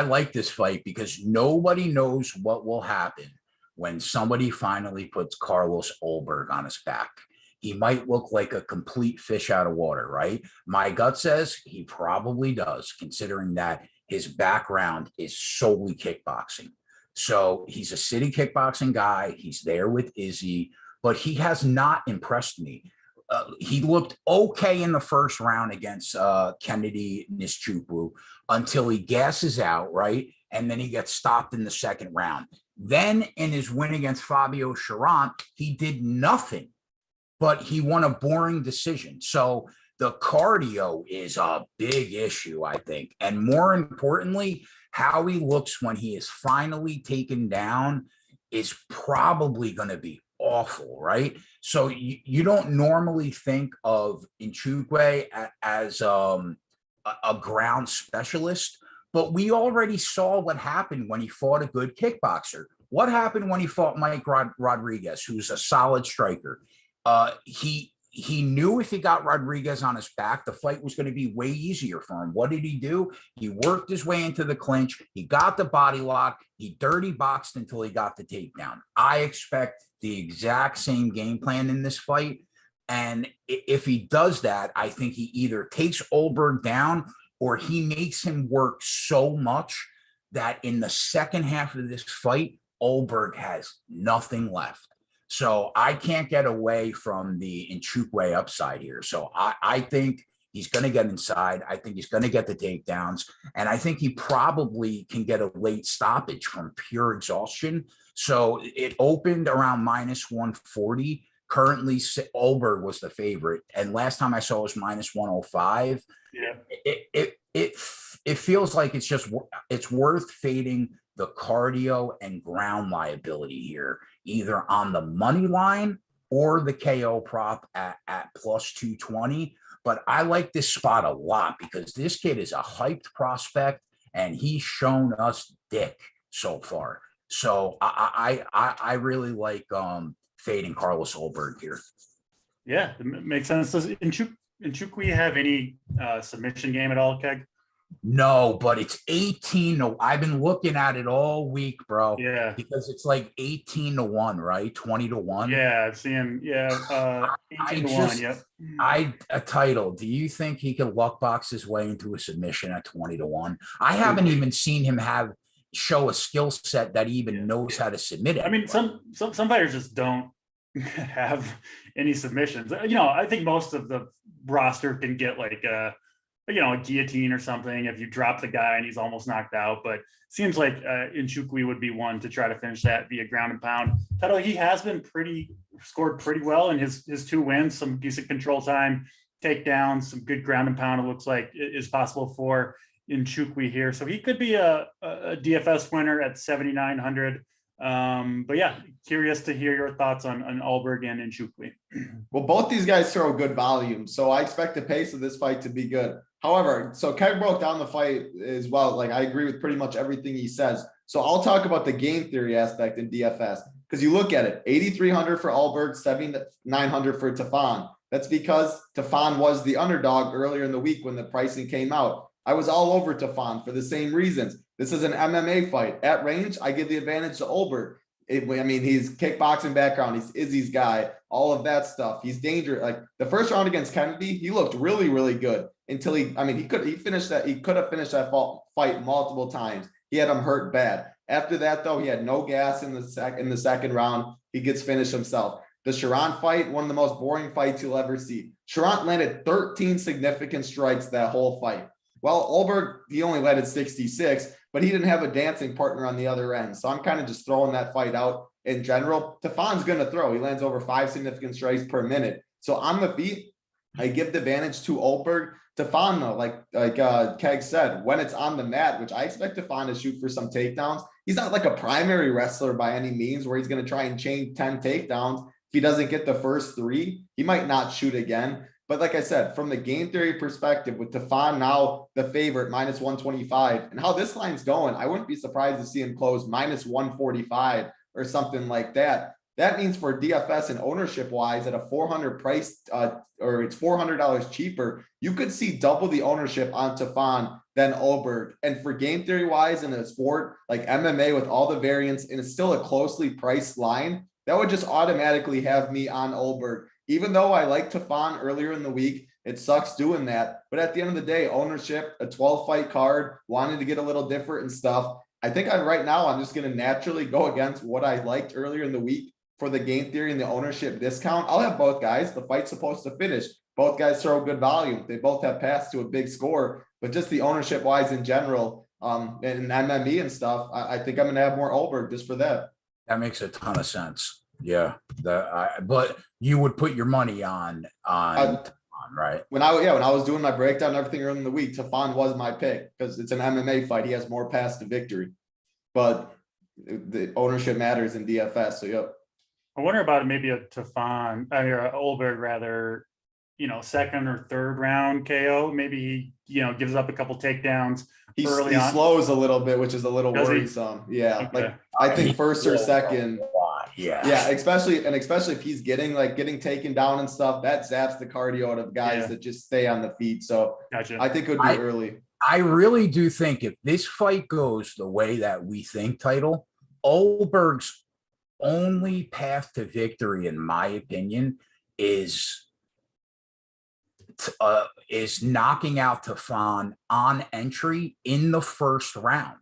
like this fight because nobody knows what will happen when somebody finally puts Carlos Ulberg on his back. He might look like a complete fish out of water, right? My gut says he probably does, considering that his background is solely kickboxing. So he's a city kickboxing guy. He's there with Izzy, but he has not impressed me. He looked okay in the first round against Kennedy Nchukwu until he gasses out, right? And then he gets stopped in the second round. Then in his win against Fabio Charant, he did nothing. But he won a boring decision. So the cardio is a big issue, I think. And more importantly, how he looks when he is finally taken down is probably going to be awful, right? So you don't normally think of Nchukwu as a ground specialist, but we already saw what happened when he fought a good kickboxer. What happened when he fought Mike Rodriguez, who's a solid striker? He knew if he got Rodriguez on his back, the fight was going to be way easier for him. What did he do? He worked his way into the clinch. He got the body lock. He dirty boxed until he got the takedown. I expect the exact same game plan in this fight. And if he does that, I think he either takes Ulberg down or he makes him work so much that in the second half of this fight, Ulberg has nothing left. So I can't get away from the Nchukwu upside here. So I think he's going to get inside. I think he's going to get the takedowns. And I think he probably can get a late stoppage from pure exhaustion. So it opened around minus 140. Currently, Ulberg was the favorite. And last time I saw it was minus 105. Yeah. It feels like it's worth fading the cardio and ground liability here, either on the money line or the KO prop at plus 220. But I like this spot a lot because this kid is a hyped prospect and he's shown us dick so far. So I really like fading Carlos Ulberg here. Yeah, it makes sense. Does Nchukwu have any submission game at all, Keg? No, but it's 18. I've been looking at it all week, bro. Yeah. Because it's like 18-1, right? 20-1. Yeah, I've seen 18-1. Yep. A Title. Do you think he can luck box his way into a submission at 20-1? I haven't even seen him show a skill set that he even knows how to submit it. I mean, some fighters just don't have any submissions. I think most of the roster can get like a guillotine or something if you drop the guy and he's almost knocked out. But it seems like Nchukwu would be one to try to finish that via ground and pound. Title, he has been scored pretty well in his 2 wins, some decent control time, takedowns, some good ground and pound. It looks like it is possible for Nchukwu here. So he could be a DFS winner at 7,900. But yeah, curious to hear your thoughts on Ulberg and Nchukwu. Well, both these guys throw good volume, so I expect the pace of this fight to be good. However, so Keg broke down the fight as well. Like, I agree with pretty much everything he says. So I'll talk about the game theory aspect in DFS, because you look at it, 8,300 for Ulberg, 7,900 for Tefan. That's because Tefan was the underdog earlier in the week when the pricing came out. I was all over Tefan for the same reasons. This is an MMA fight. At range, I give the advantage to Ulberg. He's kickboxing background. He's Izzy's guy, all of that stuff. He's dangerous. Like the first round against Kennedy, he looked really, really good until he could have finished that fight multiple times. He had him hurt bad. After that, though, he had no gas in the second round. He gets finished himself. The Sharon fight, one of the most boring fights you'll ever see. Sharon landed 13 significant strikes that whole fight. Well, Ulberg, he only landed 66, but he didn't have a dancing partner on the other end. So I'm kind of just throwing that fight out in general. Tafan's going to throw. He lands over 5 significant strikes per minute. So on the feet, I give the advantage to Ulberg. Tafan, though, like Keg said, when it's on the mat, which I expect Tafan to shoot for some takedowns, he's not like a primary wrestler by any means where he's going to try and chain 10 takedowns. If he doesn't get the first 3, he might not shoot again. But like I said, from the game theory perspective, with Tafan now the favorite, minus 125, and how this line's going, I wouldn't be surprised to see him close minus 145 or something like that. That means for DFS and ownership wise at a 400 price, or it's $400 cheaper, you could see double the ownership on Tafan than Ulberg. And for game theory wise in a sport like MMA with all the variants, and it's still a closely priced line, that would just automatically have me on Ulberg. Even though I like Tafan earlier in the week, it sucks doing that. But at the end of the day, ownership, a 12 fight card, wanting to get a little different and stuff. I think right now I'm just going to naturally go against what I liked earlier in the week for the game theory and the ownership discount. I'll have both guys. The fight's supposed to finish. Both guys throw good volume. They both have passed to a big score, but just the ownership wise in general, and MME and stuff, I think I'm going to have more Ulberg just for that. That makes a ton of sense. Yeah. But you would put your money on Tafan, right? When I was doing my breakdown and everything earlier in the week, Tafan was my pick because it's an MMA fight. He has more paths to victory, but the ownership matters in DFS. So, yep. I wonder about maybe a Tafan, or Ulberg rather, second or third round KO. Maybe he, gives up a couple takedowns early on. He slows a little bit, which is a little worrisome. Yeah. Okay. Like I think first or second. Yeah. Especially if he's getting taken down and stuff, that zaps the cardio out of guys that just stay on the feet. So gotcha. I think it would be early. I really do think if this fight goes the way that we think, Title, Ulberg's only path to victory, in my opinion, is knocking out Tafan on entry in the first round.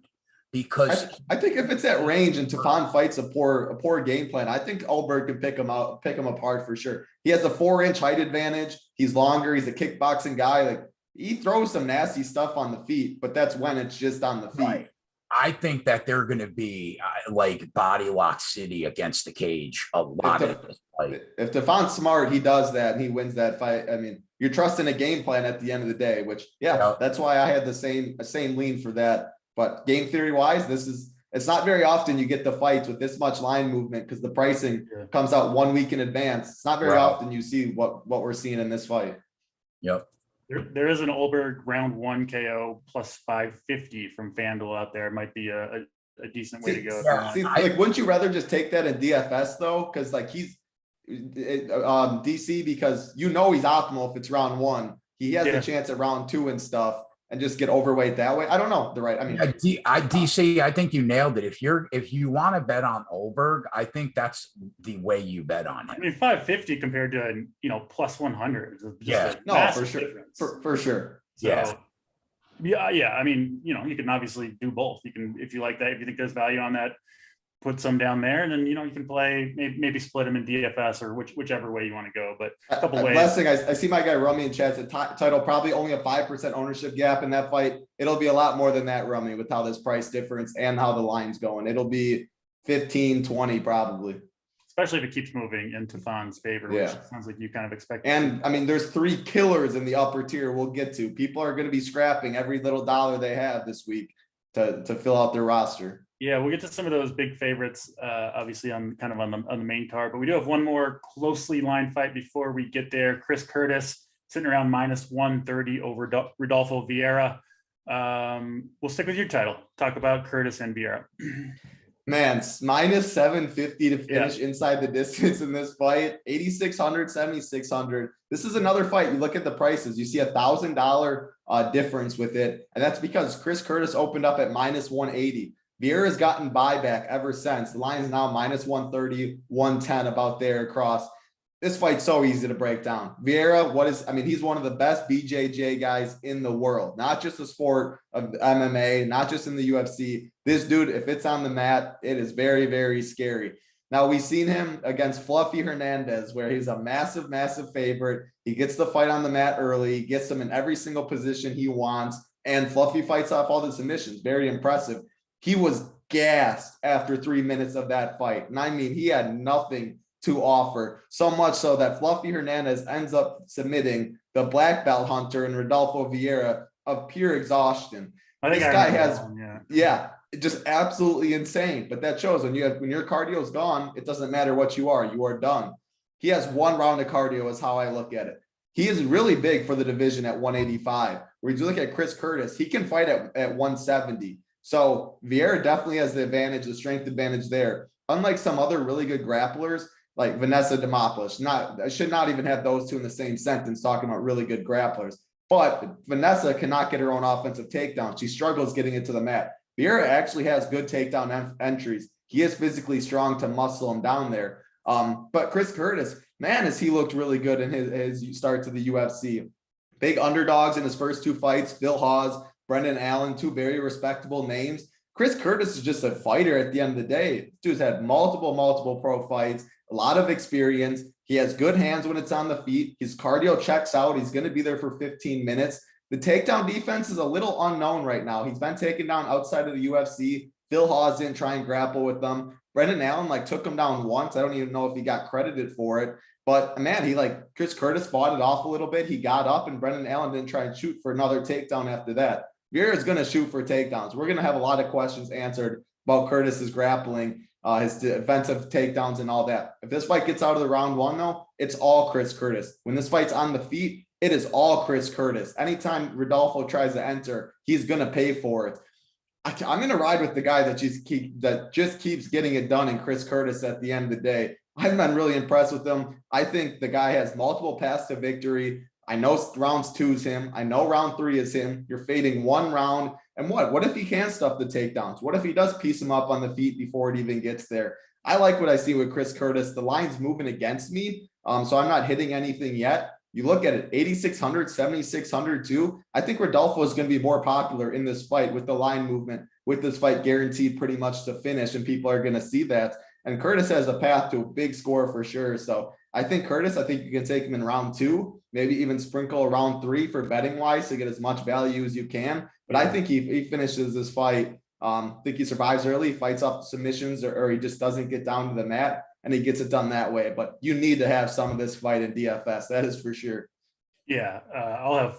Because I think if it's at range and Tafan fights a poor game plan, I think Ulberg could pick him apart for sure. He has a 4-inch height advantage. He's longer. He's a kickboxing guy. Like he throws some nasty stuff on the feet, but that's when it's just on the feet. Right. I think that they're going to be like body lock city against the cage a lot of this fight. If Tafan's smart, he does that and he wins that fight. I mean, you're trusting a game plan at the end of the day, which that's why I had the same lean for that. But game theory wise, it's not very often you get the fights with this much line movement because the pricing comes out 1 week in advance. It's not very often you see what we're seeing in this fight. Yep. There is an Ulberg round 1 KO plus 550 from FanDuel out there. It might be a decent way to go. Yeah. Wouldn't you rather just take that in DFS though? Because he's DC, because he's optimal if it's round 1. He has a chance at round 2 and stuff, and just get overweight that way. I don't know. DC, I think you nailed it. If you want to bet on Ulberg, I think that's the way you bet on him. I mean, 550 compared to plus 100. For sure. For sure. So, yeah. I mean, you can obviously do both. You can, if you like that, if you think there's value on that, put some down there, and then you can play maybe split them in DFS or whichever way you want to go. But a couple ways. Last thing, I see my guy Rummy in chat said Title probably only a 5% ownership gap in that fight. It'll be a lot more than that, Rummy, with how this price difference and how the line's going. It'll be 15, 20 probably. Especially if it keeps moving in Tafan's favor, which sounds like you kind of expect. And I mean, there's 3 killers in the upper tier we'll get to. People are going to be scrapping every little dollar they have this week to fill out their roster. Yeah, we'll get to some of those big favorites, obviously on the main card, but we do have one more closely lined fight before we get there. Chris Curtis sitting around minus 130 over Rodolfo Vieira. We'll stick with your title. Talk about Curtis and Vieira. Man, minus 750 to finish inside the distance in this fight. 8,600, 7,600. This is another fight. You look at the prices, you see $1,000 difference with it, and that's because Chris Curtis opened up at minus 180. Vieira's gotten buyback ever since. The line is now minus 130, 110, about there across. This fight's so easy to break down. Vieira, he's one of the best BJJ guys in the world, not just the sport of MMA, not just in the UFC. This dude, if it's on the mat, it is very, very scary. Now, we've seen him against Fluffy Hernandez, where he's a massive, massive favorite. He gets the fight on the mat early, gets him in every single position he wants, and Fluffy fights off all the submissions. Very impressive. He was gassed after 3 minutes of that fight. And I mean, he had nothing to offer. So much so that Fluffy Hernandez ends up submitting the black belt hunter and Rodolfo Vieira of pure exhaustion. This guy has, just absolutely insane. But that shows when your cardio is gone, it doesn't matter what you are done. He has 1 round of cardio is how I look at it. He is really big for the division at 185. Where you look at Chris Curtis, he can fight at 170. So Vieira definitely has the advantage, the strength advantage there. Unlike some other really good grapplers, like Vanessa Demopolis, I should not even have those two in the same sentence talking about really good grapplers. But Vanessa cannot get her own offensive takedown. She struggles getting into the mat. Vieira actually has good takedown entries. He is physically strong to muscle him down there. But Chris Curtis, man, has he looked really good in his start to the UFC. Big underdogs in his first 2 fights, Phil Hawes, Brendan Allen, 2 very respectable names. Chris Curtis is just a fighter at the end of the day. Dude's had multiple pro fights, a lot of experience. He has good hands when it's on the feet. His cardio checks out. He's going to be there for 15 minutes. The takedown defense is a little unknown right now. He's been taken down outside of the UFC. Phil Hawes didn't try and grapple with them. Brendan Allen took him down once. I don't even know if he got credited for it. But man, Chris Curtis fought it off a little bit. He got up and Brendan Allen didn't try and shoot for another takedown after that. Vieira is going to shoot for takedowns. We're going to have a lot of questions answered about Curtis's grappling, his defensive takedowns and all that. If this fight gets out of the round 1, though, it's all Chris Curtis. When this fight's on the feet, it is all Chris Curtis. Anytime Rodolfo tries to enter, he's going to pay for it. I'm going to ride with the guy that just keeps getting it done in Chris Curtis at the end of the day. I've been really impressed with him. I think the guy has multiple paths to victory. I know rounds 2 is him. I know round 3 is him. You're fading 1 round. And what if he can stuff the takedowns? What if he does piece him up on the feet before it even gets there? I like what I see with Chris Curtis. The line's moving against me, so I'm not hitting anything yet. You look at it, 8,600, 7,600 too. I think Rodolfo is going to be more popular in this fight with the line movement, with this fight guaranteed pretty much to finish, and people are going to see that. And Curtis has a path to a big score for sure. So I think you can take him in round 2, maybe even sprinkle round 3 for betting wise to get as much value as you can. But I think he finishes this fight. I think he survives early, fights off submissions, or he just doesn't get down to the mat and he gets it done that way. But you need to have some of this fight in DFS. That is for sure. Yeah, I'll have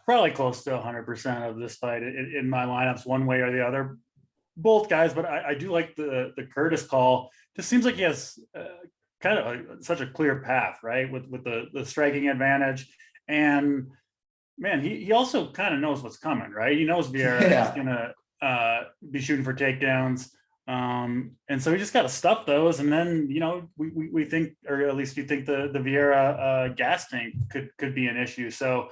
probably close to 100% of this fight in my lineups one way or the other. Both guys, but I do like the Curtis call. Just seems like he has kind of such a clear path, right? With the striking advantage. And man, he also kind of knows what's coming, right? He knows Vieira is gonna be shooting for takedowns. And so we just got to stuff those. And then, we think, or at least you think the Vieira gas tank could be an issue. So,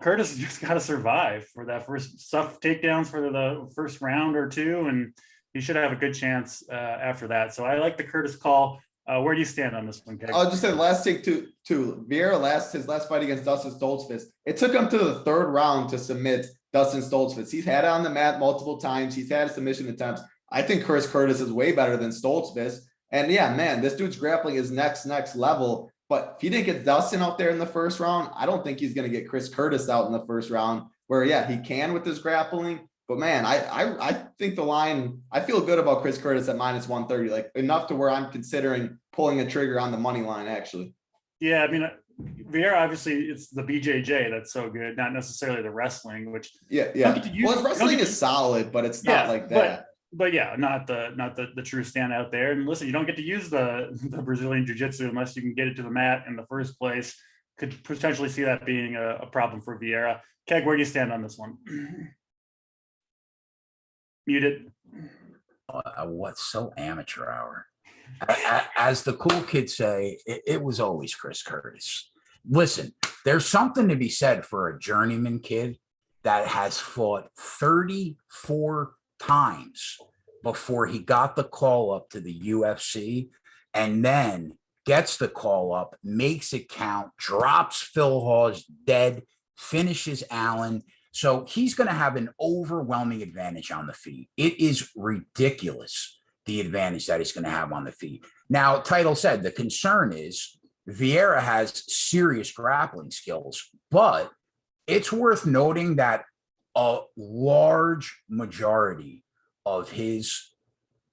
Curtis just got to survive for that first stuff takedowns for the first round or 2. And he should have a good chance after that. So I like the Curtis call. Where do you stand on this one, Keg? I'll just say last take too. Vieira his last fight against Dustin Stoltzfus. It took him to the 3rd round to submit Dustin Stoltzfus. He's had it on the mat multiple times. He's had submission attempts. I think Chris Curtis is way better than Stoltzfus. And yeah, man, this dude's grappling is next level. But if he didn't get Dustin out there in the first round, I don't think he's going to get Chris Curtis out in the first round. Where he can with his grappling. But man, I think the line, I feel good about Chris Curtis at -130, enough to where I'm considering pulling a trigger on the money line, actually. Yeah, I mean, Vieira, obviously, it's the BJJ that's so good, not necessarily the wrestling, which his wrestling is solid, but it's not like that. But yeah, not the true standout there. And listen, you don't get to use the Brazilian jiu-jitsu unless you can get it to the mat in the first place. Could potentially see that being a problem for Vieira. Keg, where do you stand on this one? Muted. What's so amateur hour? As the cool kids say, it was always Chris Curtis. Listen, there's something to be said for a journeyman kid that has fought 34 times before he got the call up to the UFC, and then gets the call up, makes it count, drops Phil Hawes dead, finishes Allen. So he's going to have an overwhelming advantage on the feet. It is ridiculous, the advantage that he's going to have on the feet. Now, Title said the concern is Vieira has serious grappling skills, but it's worth noting that a large majority of his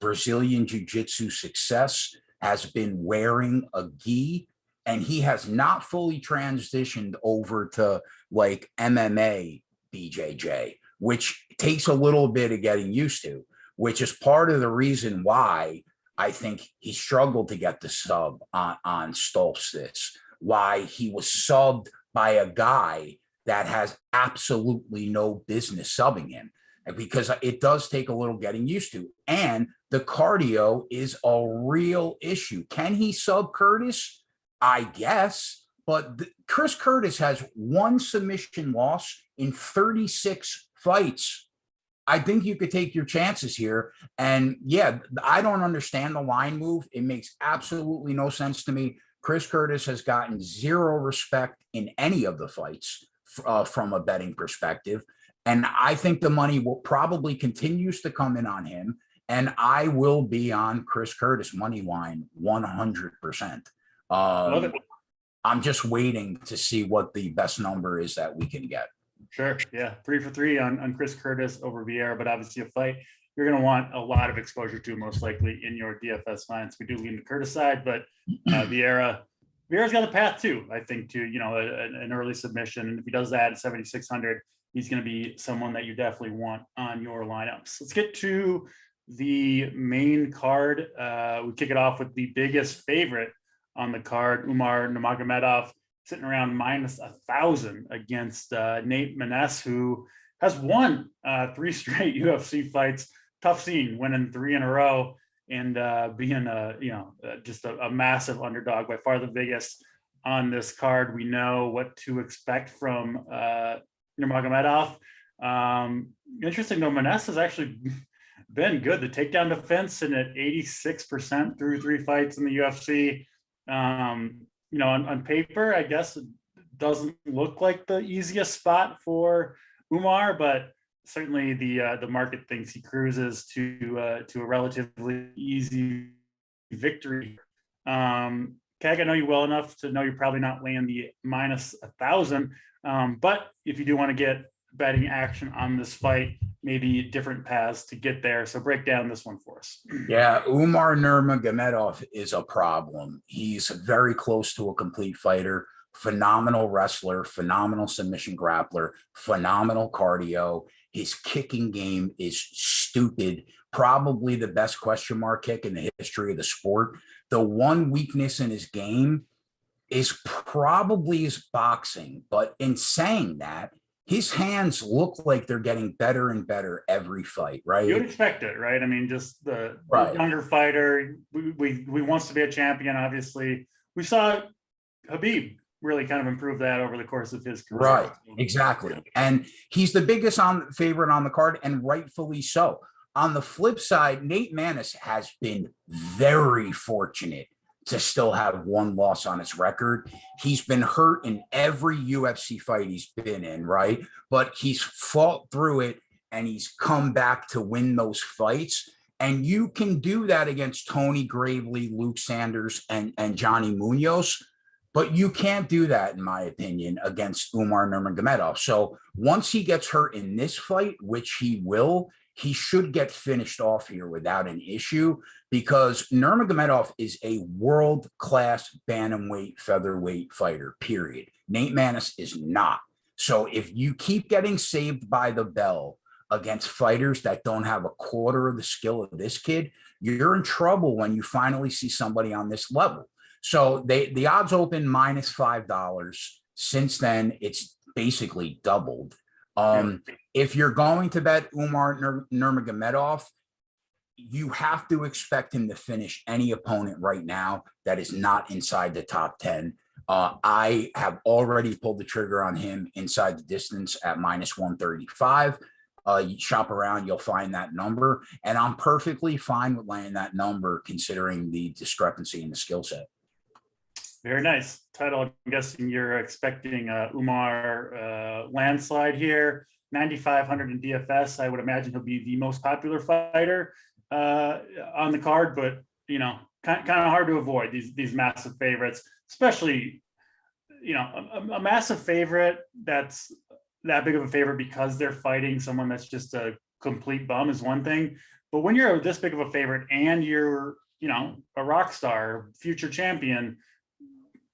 Brazilian jiu-jitsu success has been wearing a gi, and he has not fully transitioned over to like MMA BJJ, which takes a little bit of getting used to, which is part of the reason why I think he struggled to get the sub on Stoltzfus, why he was subbed by a guy that has absolutely no business subbing him, because it does take a little getting used to. And the cardio is a real issue. Can he sub Curtis? I guess, but Chris Curtis has one submission loss in 36 fights. I think you could take your chances here. And yeah, I don't understand the line move. It makes absolutely no sense to me. Chris Curtis has gotten zero respect in any of the fights from a betting perspective. And I think the money will probably continues to come in on him. And I will be on Chris Curtis money line 100%. Love it. I'm just waiting to see what the best number is that we can get. Sure. Yeah. 3 for 3 on Chris Curtis over Vieira, but obviously a fight you're going to want a lot of exposure to, most likely in your DFS lines. We do lean the Curtis side, but Vieira's got a path too, I think, to, an early submission. And if he does that at 7,600, he's going to be someone that you definitely want on your lineups. Let's get to the main card. We kick it off with the biggest favorite on the card, Umar Nurmagomedov, sitting around minus 1,000 against Nate Maness, who has won 3 straight UFC fights. Tough scene, winning 3 in a row and being just a massive underdog, by far the biggest on this card. We know what to expect from Nurmagomedov. Interesting though, Maness has actually been good. The takedown defense and at 86% through 3 fights in the UFC. On paper, I guess it doesn't look like the easiest spot for Umar, but certainly the market thinks he cruises to a relatively easy victory. Keg, I know you well enough to know you're probably not laying the minus 1,000, but if you do want to get betting action on this fight, maybe different paths to get there. So break down this one for us. Yeah, Umar Nurmagomedov is a problem. He's very close to a complete fighter, phenomenal wrestler, phenomenal submission grappler, phenomenal cardio. His kicking game is stupid, probably the best question mark kick in the history of the sport. The one weakness in his game is probably his boxing, but in saying that, his hands look like they're getting better and better every fight, right? You'd expect it, right? I mean, just the younger fighter. We wants to be a champion, obviously. We saw Khabib really kind of improve that over the course of his career. Right, exactly. And he's the biggest favorite on the card, and rightfully so. On the flip side, Nate Maness has been very fortunate to still have 1 loss on his record. He's been hurt in every UFC fight he's been in, right? But he's fought through it and he's come back to win those fights. And you can do that against Tony Gravely, Luke Sanders, and Johnny Munoz, but you can't do that, in my opinion, against Umar Nurmagomedov. So once he gets hurt in this fight, which he will, he should get finished off here without an issue, because Nurmagomedov is a world-class bantamweight, featherweight fighter, period. Nate Maness is not. So if you keep getting saved by the bell against fighters that don't have a quarter of the skill of this kid, you're in trouble when you finally see somebody on this level. So the odds open minus $5. Since then, it's basically doubled. If you're going to bet Umar Nurmagomedov, you have to expect him to finish any opponent right now that is not inside the top 10. I have already pulled the trigger on him inside the distance at minus 135. You shop around, you'll find that number. And I'm perfectly fine with laying that number considering the discrepancy in the skill set. Very nice. Title, I'm guessing you're expecting Umar landslide here. 9,500 in DFS. I would imagine he'll be the most popular fighter. on the card, but kind of hard to avoid these massive favorites, especially a massive favorite that's that big of a favorite because they're fighting someone that's just a complete bum is one thing, but when you're this big of a favorite and you're a rock star, future champion,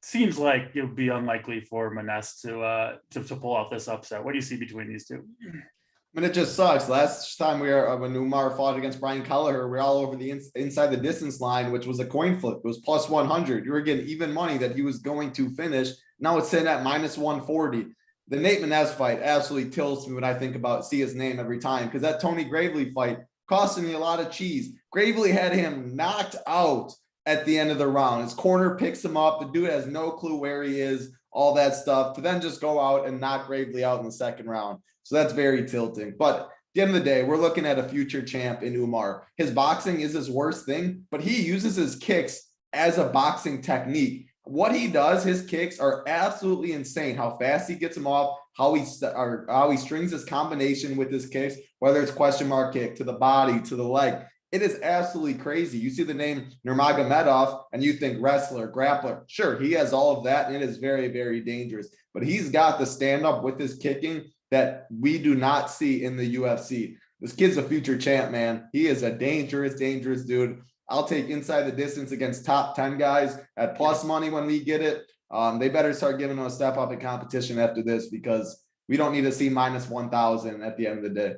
seems like it would be unlikely for Maness to pull off this upset. What do you see between these two? I mean, it just sucks. Last time when Umar fought against Brian Kelleher, we were all over the inside the distance line, which was a coin flip. It was plus 100. You were getting even money that he was going to finish. Now it's sitting at minus 140. The Nate Maness fight absolutely tilts me when I see his name every time, because that Tony Gravely fight costing me a lot of cheese. Gravely had him knocked out at the end of the round. His corner picks him up. The dude has no clue where he is, all that stuff, to then just go out and knock Gravely out in the second round. So that's very tilting. But at the end of the day, we're looking at a future champ in Umar. His boxing is his worst thing, but he uses his kicks as a boxing technique. What he does, his kicks are absolutely insane. How fast he gets them off, how he strings his combination with his kicks, whether it's question mark kick to the body, to the leg. It is absolutely crazy. You see the name Nurmagomedov and you think wrestler, grappler. Sure, he has all of that, and it is very, very dangerous. But he's got the stand-up with his kicking that we do not see in the UFC. This kid's a future champ, man. He is a dangerous, dangerous dude. I'll take inside the distance against top 10 guys at plus money when we get it. They better start giving him a step up in competition after this, because we don't need to see minus 1,000 at the end of the day.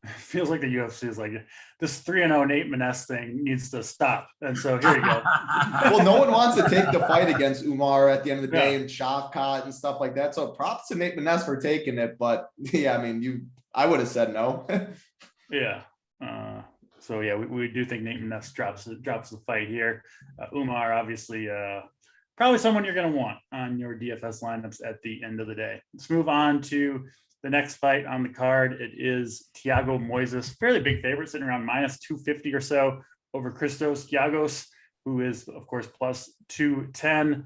It feels like the UFC is like, this 3-0 Nate Maness thing needs to stop. And so here you go. Well, no one wants to take the fight against Umar at the end of the day, and Shavkat and stuff like that. So props to Nate Maness for taking it. But yeah, I mean, I would have said no. Yeah. So yeah, we do think Nate Maness drops the fight here. Umar, obviously, probably someone you're going to want on your DFS lineups at the end of the day. Let's move on to the next fight on the card. It is Thiago Moises, fairly big favorite, sitting around minus 250 or so over Christos Iagos, who is, of course, plus 210.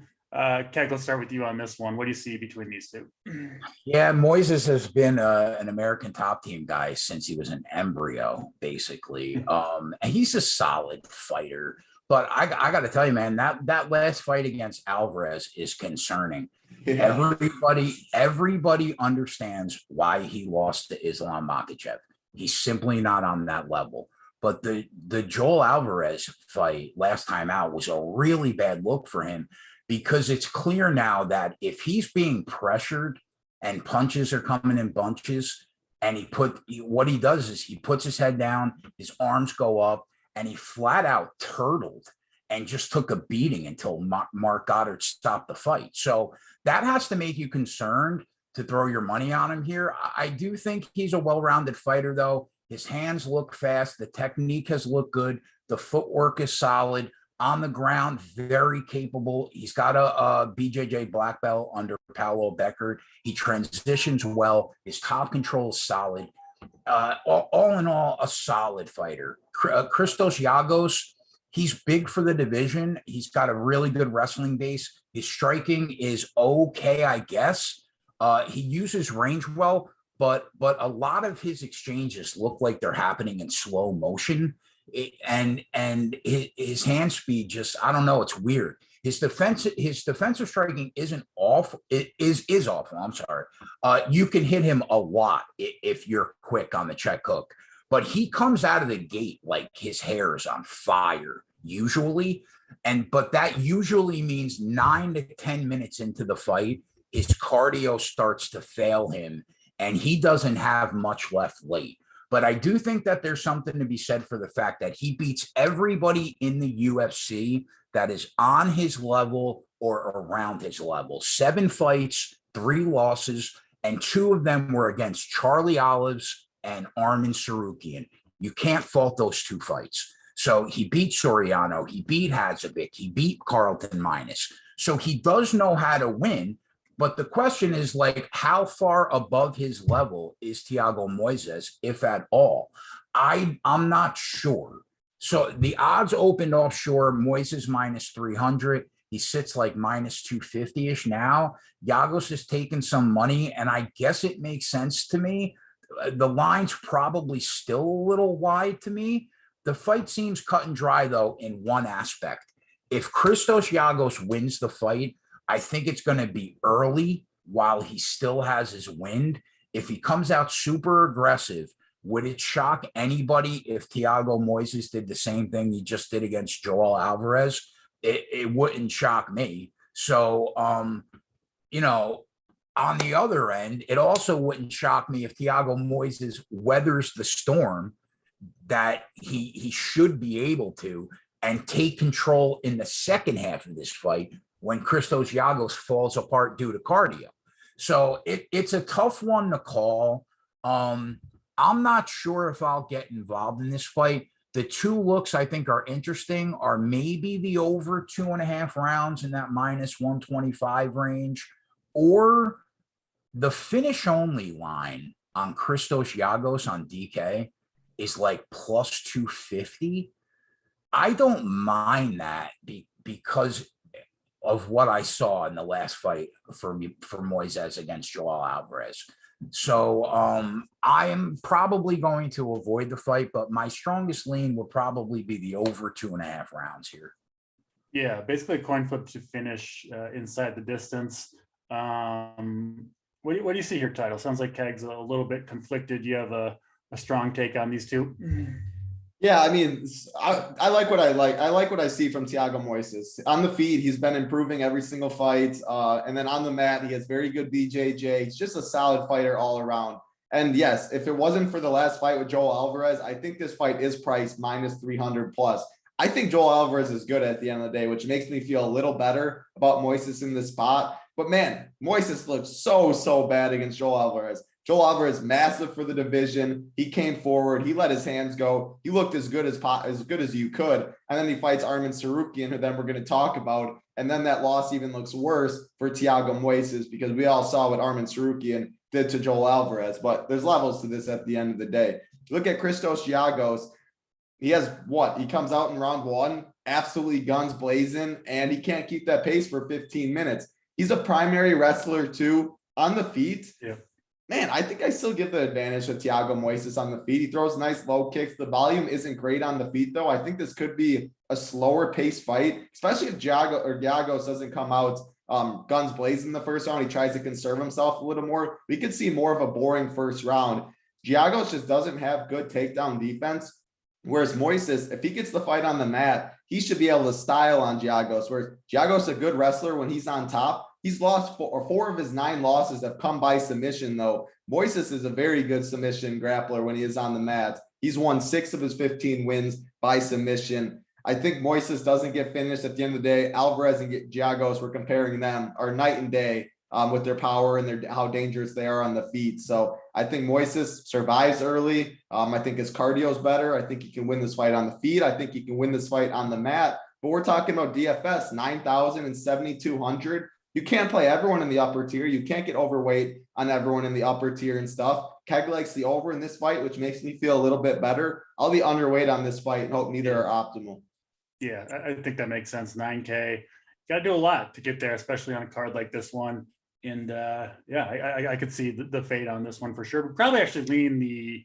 Keg, let's start with you on this one. What do you see between these two? Yeah, Moises has been an American top team guy since he was an embryo, basically. And he's a solid fighter. But I got to tell you, man, that last fight against Alvarez is concerning. Yeah. Everybody understands why he lost to Islam Makhachev. He's simply not on that level. But the Joel Alvarez fight last time out was a really bad look for him, because it's clear now that if he's being pressured and punches are coming in bunches, and what he does is he puts his head down, his arms go up, and he flat out turtled and just took a beating until Mark Goddard stopped the fight. So that has to make you concerned to throw your money on him here. I do think he's a well-rounded fighter, though. His hands look fast. The technique has looked good. The footwork is solid. On the ground, very capable. He's got a BJJ black belt under Paulo Becker. He transitions well. His top control is solid. All in all, a solid fighter. Christos Iagos, he's big for the division. He's got a really good wrestling base. His striking is okay, I guess. He uses range well, but a lot of his exchanges look like they're happening in slow motion. And his hand speed just, I don't know, it's weird. His defensive striking isn't off. It is awful. I'm sorry. You can hit him a lot if you're quick on the check hook, but he comes out of the gate like his hair is on fire usually. But that usually means 9 to 10 minutes into the fight, his cardio starts to fail him and he doesn't have much left late. But I do think that there's something to be said for the fact that he beats everybody in the UFC that is on his level or around his level. 7 fights, 3 losses, and 2 of them were against Charlie Olives and Armin Tsarukyan. You can't fault those 2 fights. So he beat Soriano, he beat Hadzovic, he beat Carlton Minus. So he does know how to win. But the question is, like, how far above his level is Thiago Moises, if at all? I'm not sure. So the odds opened offshore, Moises minus 300. He sits like minus 250-ish now. Iagos has taken some money, and I guess it makes sense to me. The line's probably still a little wide to me, The fight seems cut and dry, though, in one aspect. If Christos Iagos wins the fight, I think it's going to be early while he still has his wind. If he comes out super aggressive, would it shock anybody if Thiago Moises did the same thing he just did against Joel Alvarez? It wouldn't shock me. So, you know, on the other end, it also wouldn't shock me if Thiago Moises weathers the storm that he should be able to and take control in the second half of this fight when Christos Iagos falls apart due to cardio. So it's a tough one to call. I'm not sure if I'll get involved in this fight. The two looks I think are interesting are maybe the over 2.5 rounds in that minus 125 range, or the finish only line on Christos Iagos on DK is like plus 250. I don't mind that because of what I saw in the last fight for Moises against Joel Alvarez. So I am probably going to avoid the fight, but my strongest lean would probably be the over 2.5 rounds here. Yeah, basically a coin flip to finish inside the distance. What do you see here, Title? Sounds like Keg's a little bit conflicted. You have a strong take on these two. Yeah, I mean, I like what I like. I like what I see from Thiago Moises. On the feet, he's been improving every single fight. And then on the mat, he has very good BJJ. He's just a solid fighter all around. And yes, if it wasn't for the last fight with Joel Alvarez, I think this fight is priced minus 300 plus. I think Joel Alvarez is good at the end of the day, which makes me feel a little better about Moises in this spot. But man, Moises looked so bad against Joel Alvarez. Joel Alvarez, massive for the division. He came forward. He let his hands go. He looked as good as you could. And then he fights Arman Tsarukyan, who then we're going to talk about. And then that loss even looks worse for Thiago Moises because we all saw what Arman Tsarukyan did to Joel Alvarez. But there's levels to this at the end of the day. Look at Christos Iagos. He has what? He comes out in round 1, absolutely guns blazing, and he can't keep that pace for 15 minutes. He's a primary wrestler too on the feet. Yeah. Man, I think I still give the advantage to Thiago Moises on the feet. He throws nice low kicks. The volume isn't great on the feet, though. I think this could be a slower pace fight, especially if Iagos doesn't come out guns blazing the first round. He tries to conserve himself a little more. We could see more of a boring first round. Iagos just doesn't have good takedown defense. Whereas Moises, if he gets the fight on the mat, he should be able to style on Iagos. Whereas Iagos is a good wrestler when he's on top. He's lost 4 of his 9 losses have come by submission, though. Moises is a very good submission grappler when he is on the mat. He's won 6 of his 15 wins by submission. I think Moises doesn't get finished at the end of the day. Alvarez and Iagos, we're comparing them, are night and day with their power and how dangerous they are on the feet. So I think Moises survives early. I think his cardio is better. I think he can win this fight on the feet. I think he can win this fight on the mat. But we're talking about DFS, 9,000 and 7,200. You can't play everyone in the upper tier. You can't get overweight on everyone in the upper tier and stuff. Keg likes the over in this fight, which makes me feel a little bit better. I'll be underweight on this fight and hope neither are optimal. Yeah, I think that makes sense. 9K. Got to do a lot to get there, especially on a card like this one. And I could see the fade on this one for sure. But probably actually lean the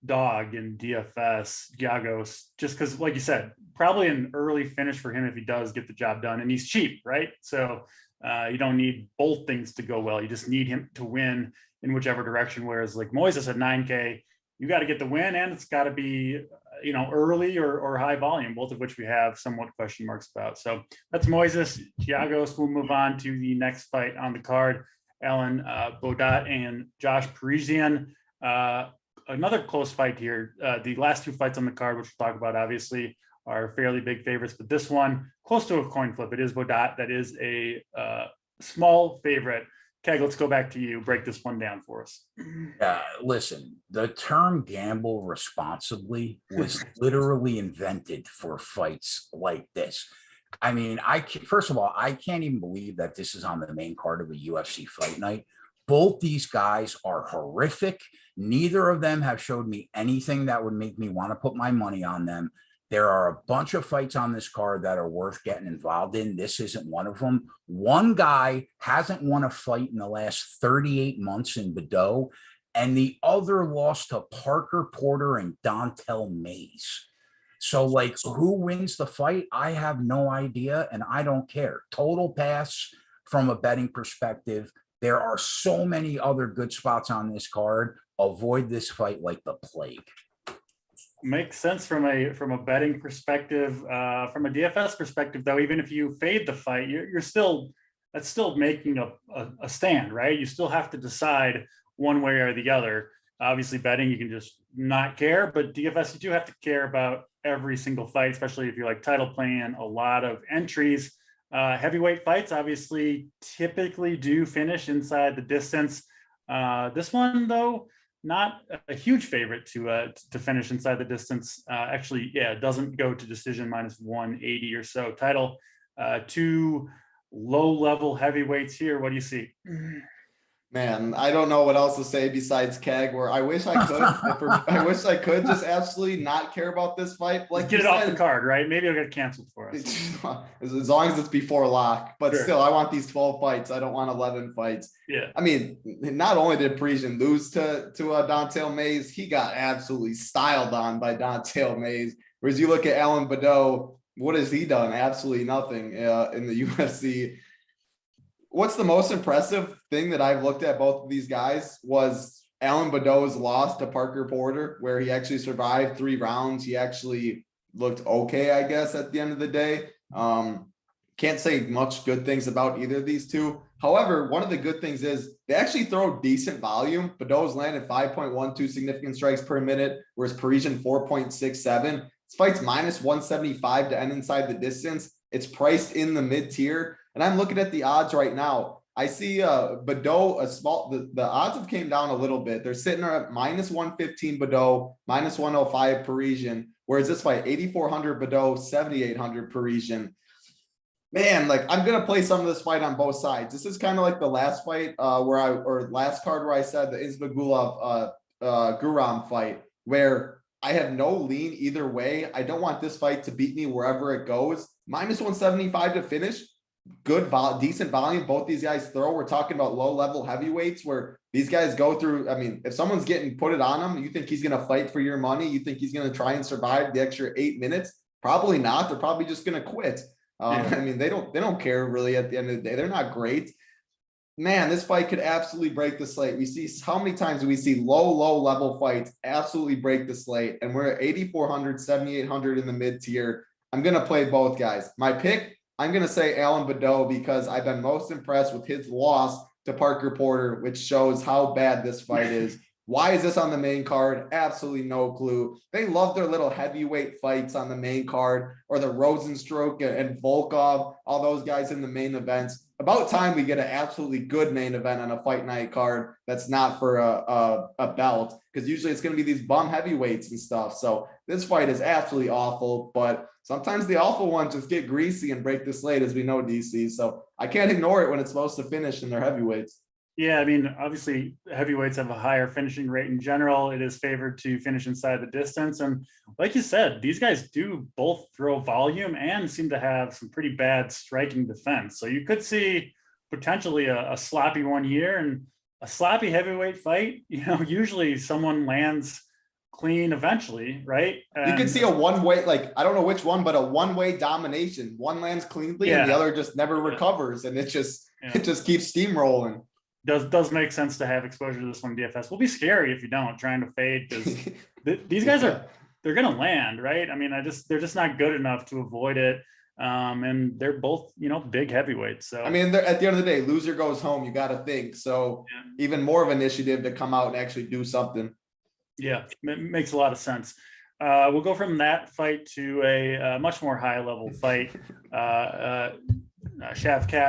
dog in DFS, Iagos, just because, like you said, probably an early finish for him if he does get the job done. And he's cheap, right? So you don't need both things to go well. You just need him to win in whichever direction. Whereas like Moises at 9K, you got to get the win, and it's got to be early or high volume, both of which we have somewhat question marks about. So that's Moises. Iagos. We'll move on to the next fight on the card. Alan Bodat and Josh Parisian. Another close fight here. The last 2 fights on the card, which we'll talk about, obviously, are fairly big favorites, but this one close to a coin flip. It is Bodat. That is a small favorite. Keg, let's go back to you. Break this one down for us. Listen, the term gamble responsibly was literally invented for fights like this. I mean, first of all, I can't even believe that this is on the main card of a UFC Fight Night. Both these guys are horrific. Neither of them have showed me anything that would make me want to put my money on them. There are a bunch of fights on this card that are worth getting involved in. This isn't one of them. One guy hasn't won a fight in the last 38 months in Buday, and the other lost to Parker Porter and Dontel Mays. So like who wins the fight? I have no idea and I don't care. Total pass from a betting perspective. There are so many other good spots on this card. Avoid this fight like the plague. Makes sense from a betting perspective. From a DFS perspective, though, even if you fade the fight, you're still making a stand, right? You still have to decide one way or the other. Obviously, betting you can just not care, but DFS you do have to care about every single fight, especially if you're like title playing a lot of entries. Heavyweight fights obviously typically do finish inside the distance. This one, though, not a huge favorite to finish inside the distance. Actually, yeah, it doesn't go to decision -180 or so. Title, two low-level heavyweights here. What do you see? Man, I don't know what else to say besides Keg, where I wish I could. I wish I could just absolutely not care about this fight. Like, get it off the card, right? Maybe it'll get canceled for us. As long as it's before lock. But Sure. still, I want these 12 fights. I don't want 11 fights. Yeah. I mean, not only did Parisian lose to Don'Tale Mayes, he got absolutely styled on by Don'Tale Mayes. Whereas you look at Alan Baudot, what has he done? Absolutely nothing in the UFC. What's the most impressive thing that I've looked at both of these guys was Alan Baudot's loss to Parker Porter, where he actually survived 3 rounds. He actually looked okay, I guess, at the end of the day. Can't say much good things about either of these two. However, one of the good things is they actually throw decent volume. Baudot's landed 5.12 significant strikes per minute, whereas Parisian 4.67. This fight's -175 to end inside the distance. It's priced in the mid-tier. And I'm looking at the odds right now. I see Baudot, the odds have came down a little bit. They're sitting at -115 Baudot, -105 Parisian. Whereas this fight, 8,400 Baudot, 7,800 Parisian. Man, like I'm going to play some of this fight on both sides. This is kind of like the last fight last card where I said the Ismagulov Guram fight, where I have no lean either way. I don't want this fight to beat me wherever it goes. -175 to finish. Good, decent volume. Both these guys throw. We're talking about low-level heavyweights where these guys go through. I mean, if someone's getting put it on him, you think he's going to fight for your money? You think he's going to try and survive the extra 8 minutes? Probably not. They're probably just going to quit. I mean, they don't care really at the end of the day. They're not great. Man, this fight could absolutely break the slate. We see how many times do we see low-level fights absolutely break the slate, and we're at 8,400, 7,800 in the mid-tier. I'm going to play both guys. My pick, I'm going to say Alan Baudot because I've been most impressed with his loss to Parker Porter, which shows how bad this fight is. Why is this on the main card? Absolutely no clue. They love their little heavyweight fights on the main card, or the Rosenstruck and Volkov, all those guys in the main events. About time we get an absolutely good main event on a fight night card that's not for a belt, because usually it's going to be these bum heavyweights and stuff. So this fight is absolutely awful, but sometimes the awful ones just get greasy and break the slate, as we know, DC. So I can't ignore it when it's supposed to finish in their heavyweights. Yeah, I mean, obviously heavyweights have a higher finishing rate in general. It is favored to finish inside the distance. And like you said, these guys do both throw volume and seem to have some pretty bad striking defense. So you could see potentially a sloppy one here, and a sloppy heavyweight fight. You know, usually someone lands clean eventually, right? You can see a one-way, like, I don't know which one, but a one-way domination. One lands cleanly and the other just never recovers. And it just keeps steamrolling. Does make sense to have exposure to this one DFS. Will be scary if you don't, trying to fade, because these guys they're gonna land, right? I mean, they're just not good enough to avoid it. And they're both, big heavyweights. So I mean, at the end of the day, loser goes home. You got to think. So even more of an initiative to come out and actually do something. Yeah, it makes a lot of sense. We'll go from that fight to a much more high level fight. Shavkat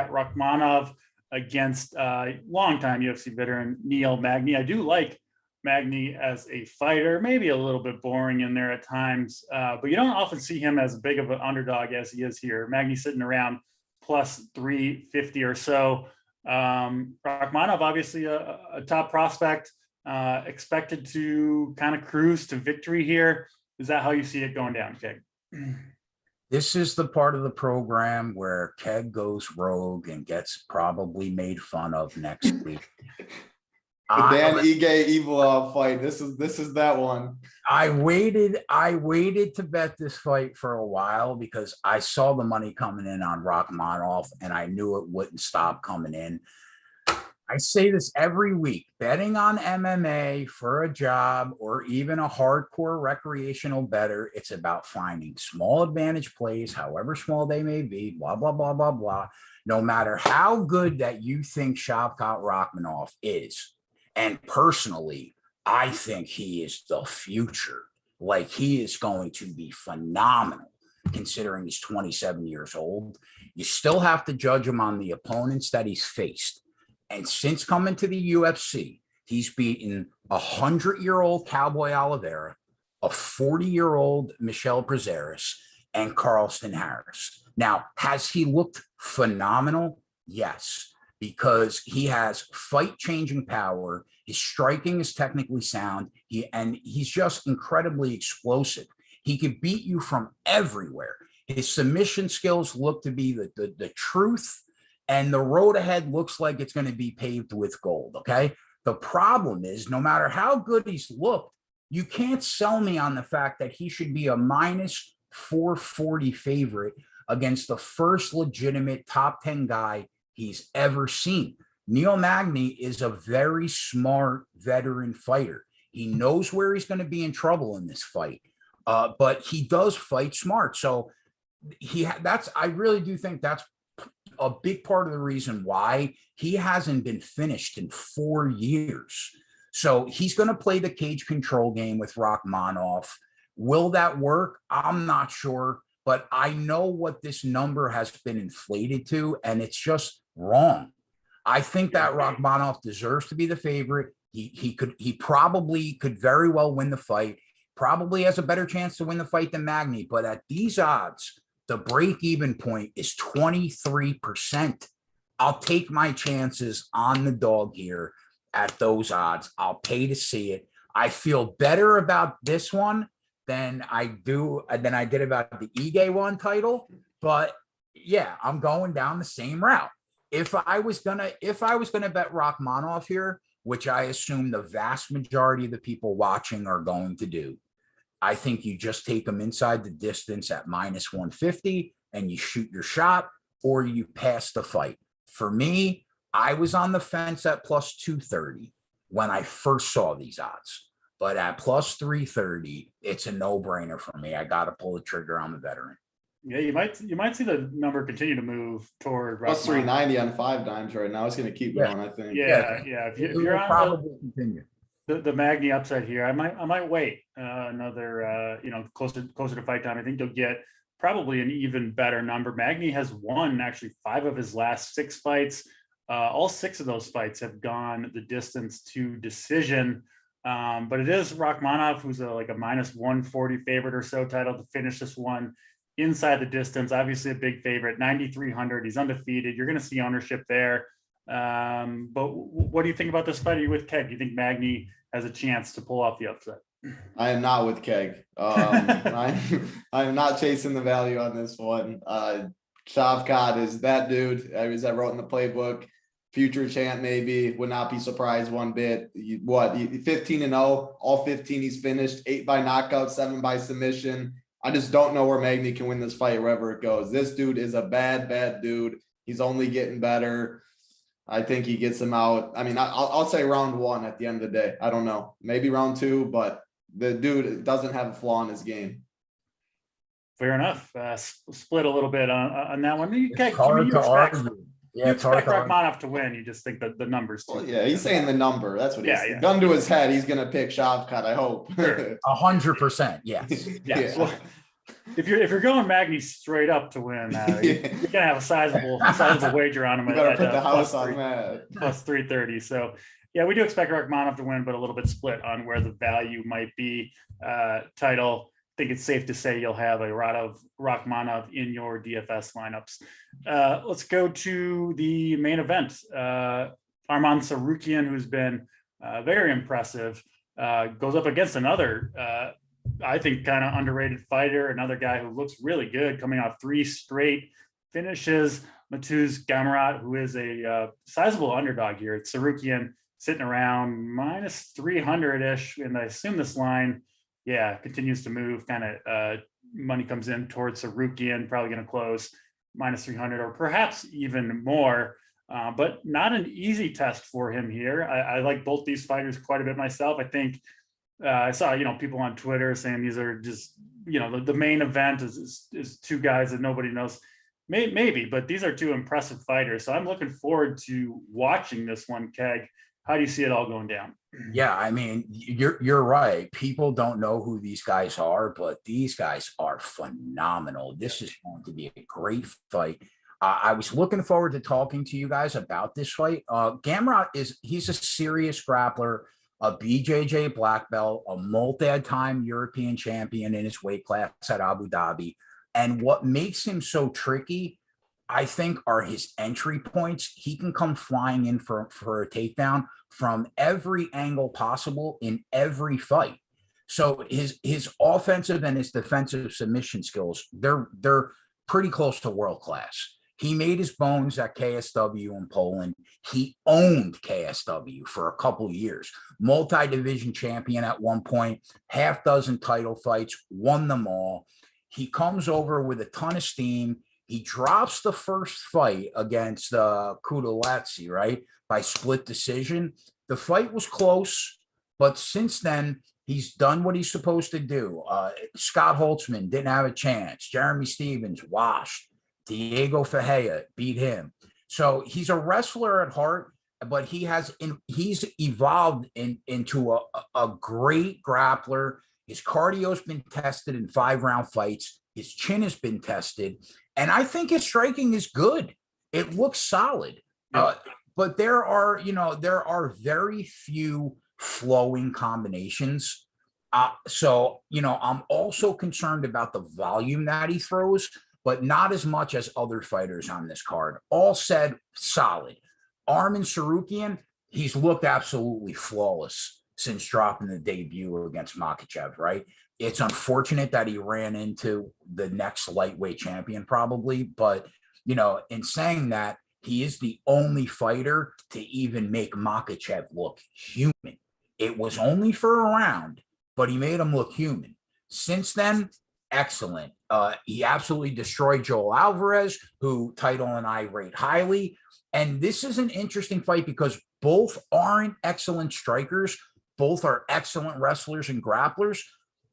Rakhmonov against longtime UFC veteran Neil Magny. I do like Magny as a fighter, maybe a little bit boring in there at times, but you don't often see him as big of an underdog as he is here. Magny sitting around plus 350 or so. Rakhmonov, obviously a top prospect, expected to kind of cruise to victory here. Is that how you see it going down, Keg? This is the part of the program where Keg goes rogue and gets probably made fun of next week. Dan Ige Evil fight. This is that one. I waited to bet this fight for a while because I saw the money coming in on Rakhmonov and I knew it wouldn't stop coming in. I say this every week, betting on MMA for a job or even a hardcore recreational bettor, it's about finding small advantage plays, however small they may be, blah, blah, blah, blah, blah. No matter how good that you think Shavkat Rakhmonov is. And personally, I think he is the future. Like, he is going to be phenomenal considering he's 27 years old. You still have to judge him on the opponents that he's faced. And since coming to the UFC, he's beaten a 100-year-old Cowboy Oliveira, a 40-year-old Michel Prazeres, and Carlston Harris. Now, has he looked phenomenal? Yes, because he has fight-changing power. His striking is technically sound. He's just incredibly explosive. He could beat you from everywhere. His submission skills look to be the truth. And the road ahead looks like it's going to be paved with gold, okay? The problem is, no matter how good he's looked, you can't sell me on the fact that he should be a minus 440 favorite against the first legitimate top 10 guy he's ever seen. Neil Magny is a very smart veteran fighter. He knows where he's going to be in trouble in this fight, but he does fight smart. So I really do think that's a big part of the reason why he hasn't been finished in 4 years. So he's going to play the cage control game with Rakhmonov. Will that work? I'm not sure, but I know what this number has been inflated to, and it's just wrong. I think that Rakhmonov deserves to be the favorite. He probably could very well win the fight, probably has a better chance to win the fight than Magny, but at these odds, the break-even point is 23%. I'll take my chances on the dog here at those odds. I'll pay to see it. I feel better about this one than I did about the Ige one title. But yeah, I'm going down the same route. If I was gonna bet Rakhmonov here, which I assume the vast majority of the people watching are going to do, I think you just take them inside the distance at minus 150 and you shoot your shot, or you pass the fight. For me, I was on the fence at plus 230 when I first saw these odds, but at plus 330, it's a no-brainer for me. I got to pull the trigger on the veteran. Yeah, you might see the number continue to move toward plus 390 on 5 dimes right now. It's going to keep going, I think. Yeah. If you're on probably continue. The Magny upside here, I might wait another closer to fight time. I think you'll get probably an even better number. Magny has won actually 5 of his last 6 fights. All 6 of those fights have gone the distance to decision. But it is Rakhmonov, who's like a minus 140 favorite or so title to finish this one inside the distance. Obviously a big favorite, 9,300. He's undefeated. You're going to see ownership there. But what do you think about this fight? Are you with Keg? Do you think Magny has a chance to pull off the upset? I am not with Keg. I'm not chasing the value on this one. Shavkat is that dude. As I wrote in the playbook, future champ maybe, would not be surprised one bit. 15-0, all 15 he's finished, 8 by knockout, 7 by submission. I just don't know where Magny can win this fight wherever it goes. This dude is a bad dude. He's only getting better. I think he gets him out. I mean, I'll say round 1 at the end of the day. I don't know. Maybe round 2, but the dude doesn't have a flaw in his game. Fair enough. Split a little bit on that one. You expect Rakhmonov to win. You just think that the numbers. Well, yeah, he's saying the number. That's what he's gun to his head. He's going to pick Shavkat, I hope. 100%. Yes. Yeah. Well, if you're going Magny straight up to win, you're gonna have a sizable wager on him. You better put the house on that. Plus 330. So yeah, we do expect Rakhmonov to win, but a little bit split on where the value might be. Title, I think it's safe to say you'll have a lot of Rakhmonov in your DFS lineups. Let's go to the main event. Arman Tsarukyan, who's been very impressive, goes up against another I think kind of underrated fighter, another guy who looks really good, coming off 3 straight finishes. Mateusz Gamrot, who is a sizable underdog here. Tsarukyan sitting around minus 300-ish. And I assume this line, continues to move. Kind of money comes in towards Tsarukyan, probably going to close minus 300 or perhaps even more. But not an easy test for him here. I like both these fighters quite a bit myself. I think I saw, people on Twitter saying these are just, the main event is two guys that nobody knows. Maybe, but these are two impressive fighters. So I'm looking forward to watching this one, Keg. How do you see it all going down? Yeah, I mean, you're right. People don't know who these guys are, but these guys are phenomenal. This is going to be a great fight. I was looking forward to talking to you guys about this fight. Gamrot he's a serious grappler, a BJJ black belt, a multi-time European champion in his weight class at Abu Dhabi. And what makes him so tricky, I think, are his entry points. He can come flying in for a takedown from every angle possible in every fight. So his offensive and his defensive submission skills, they're pretty close to world class. He made his bones at KSW in Poland. He owned KSW for a couple of years. Multi-division champion at one point, half dozen title fights, won them all. He comes over with a ton of steam. He drops the first fight against Kudaletsy, right, by split decision. The fight was close, but since then, he's done what he's supposed to do. Scott Holtzman didn't have a chance. Jeremy Stevens washed. Diego Ferreira beat him. So he's a wrestler at heart, but he's evolved into a great grappler. His cardio's been tested in 5-round fights. His chin has been tested. And I think his striking is good. It looks solid. But there are very few flowing combinations. So I'm also concerned about the volume that he throws, but not as much as other fighters on this card. All said, solid. Arman Tsarukyan, he's looked absolutely flawless since dropping the debut against Makhachev, right? It's unfortunate that he ran into the next lightweight champion probably, but, in saying that, he is the only fighter to even make Makhachev look human. It was only for a round, but he made him look human. Since then, excellent. He absolutely destroyed Joel Alvarez, who Title and I rate highly. And this is an interesting fight because both aren't excellent strikers. Both are excellent wrestlers and grapplers.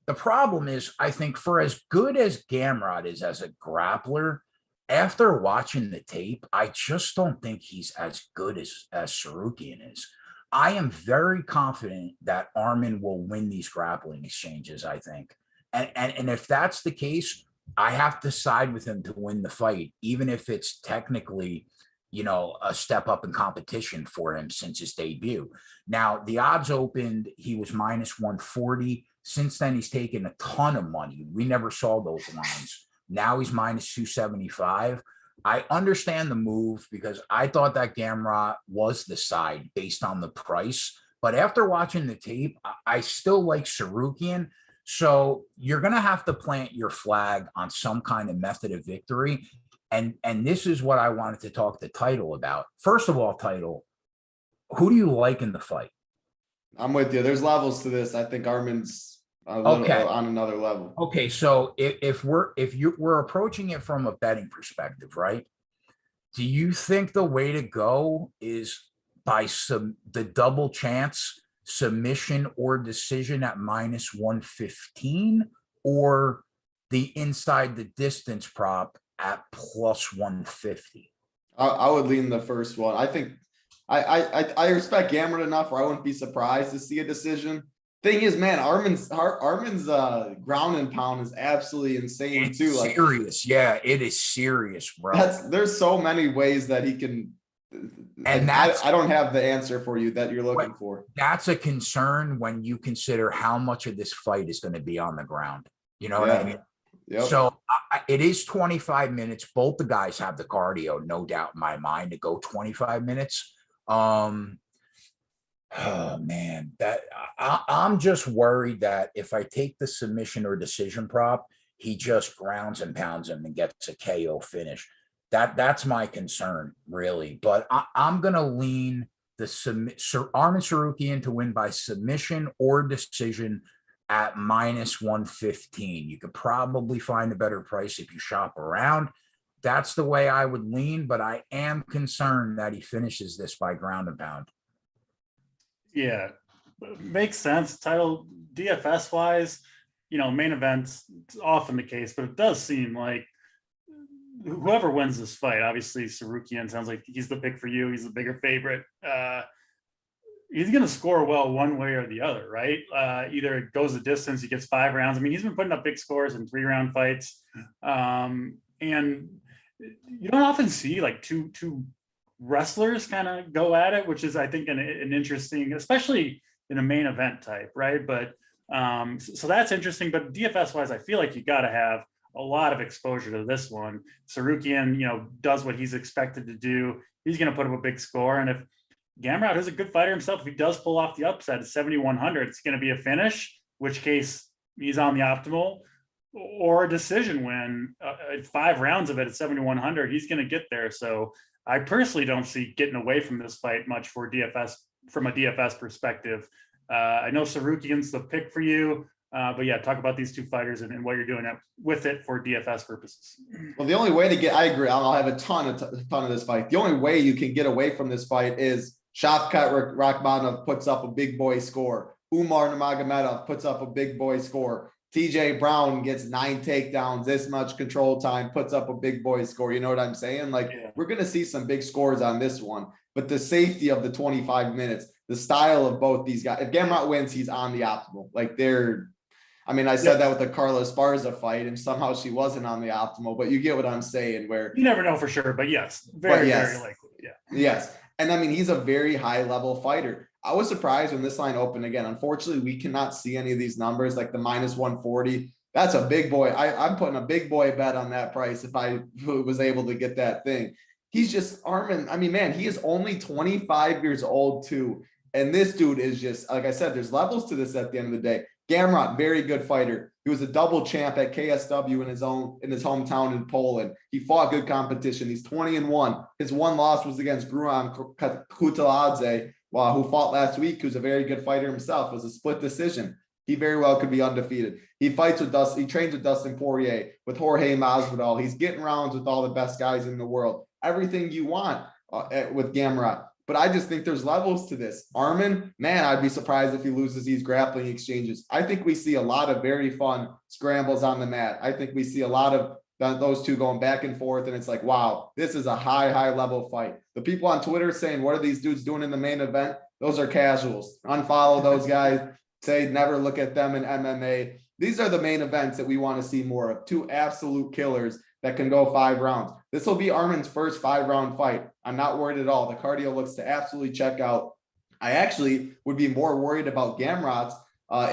The problem is, I think, for as good as Gamrot is as a grappler, after watching the tape, I just don't think he's as good as Tsarukyan is. I am very confident that Arman will win these grappling exchanges, I think. And if that's the case, I have to side with him to win the fight, even if it's technically, a step up in competition for him since his debut. Now, the odds opened, he was minus 140. Since then, he's taken a ton of money. We never saw those lines. Now he's minus 275. I understand the move because I thought that Gamrot was the side based on the price. But after watching the tape, I still like Tsarukyan. So you're going to have to plant your flag on some kind of method of victory. And this is what I wanted to talk to Title about. First of all, Title, who do you like in the fight? I'm with you. There's levels to this. I think Arman's on another level. Okay, so if we're approaching it from a betting perspective, right? Do you think the way to go is by the double chance submission or decision at minus 115, or the inside the distance prop at plus 150? I would lean the first one. I think I respect Gamrot enough where I wouldn't be surprised to see a decision. Thing is, man, Arman's ground and pound is absolutely insane. It's too. Serious, yeah, it is serious, bro. There's so many ways that he can, and I don't have the answer for you that you're looking for. That's a concern when you consider how much of this fight is going to be on the ground. You know what I mean? Yep. So it is 25 minutes. Both the guys have the cardio, no doubt in my mind, to go 25 minutes. Oh man, I'm just worried that if I take the submission or decision prop, he just grounds and pounds him and gets a KO finish. That's my concern, really. But I'm gonna lean Arman Tsarukyan to win by submission or decision at -115. You could probably find a better price if you shop around. That's the way I would lean, but I am concerned that he finishes this by ground and pound. Yeah, makes sense. Title DFS wise, main events, it's often the case, but it does seem like whoever wins this fight, obviously Tsarukyan sounds like he's the pick for you. He's the bigger favorite. He's going to score well one way or the other, right? Either it goes the distance, he gets 5 rounds. I mean, he's been putting up big scores in 3-round fights. And you don't often see like two wrestlers kind of go at it, which is, I think, an interesting, especially in a main event type, right? But so that's interesting. But DFS wise, I feel like you got to have a lot of exposure to this one. Tsarukyan, does what he's expected to do. He's going to put up a big score. And if Gamrot, who's a good fighter himself, if he does pull off the upset at 7,100, it's going to be a finish, which case he's on the optimal, or a decision win. 5 rounds of it at 7,100, he's going to get there. So I personally don't see getting away from this fight much for DFS from a DFS perspective. I know Tsarukyan's the pick for you, but yeah, talk about these two fighters and what you're doing with it for DFS purposes. Well, the only way to get, I agree, I'll have a ton of this fight. The only way you can get away from this fight is Shavkat Rakhmonov puts up a big boy score. Umar Nurmagomedov puts up a big boy score. TJ Brown gets 9 takedowns, this much control time, puts up a big boy score. You know what I'm saying? We're going to see some big scores on this one, but the safety of the 25 minutes, the style of both these guys, if Gamrot wins, he's on the optimal. I said that with the Carla Esparza fight, and somehow she wasn't on the optimal, but you get what I'm saying, where you never know for sure, but yes, very likely. Yeah. Yes. And he's a very high level fighter. I was surprised when this line opened again. Unfortunately, we cannot see any of these numbers, like the -140. That's a big boy. I'm putting a big boy bet on that price if I was able to get that thing. He's just Arman. He is only 25 years old too. And this dude is just, like I said, there's levels to this at the end of the day. Gamrot, very good fighter. He was a double champ at KSW in his hometown in Poland. He fought good competition. He's 20-1. His one loss was against Gruan Kutaladze, who fought last week, who's a very good fighter himself. It was a split decision. He very well could be undefeated. He trains with Dustin Poirier, with Jorge Masvidal. He's getting rounds with all the best guys in the world. Everything you want with Gamrot. But I just think there's levels to this. Arman, man, I'd be surprised if he loses these grappling exchanges. I think we see a lot of very fun scrambles on the mat. I think we see a lot of those two going back and forth, and it's like, wow, this is a high level fight. The people on Twitter saying, what are these dudes doing in the main event? Those are casuals. Unfollow those guys. Say never look at them in MMA. These are the main events that we want to see more of. 2 absolute killers that can go 5 rounds. This will be Arman's first 5-round fight. I'm not worried at all. The cardio looks to absolutely check out. I actually would be more worried about Gamrot's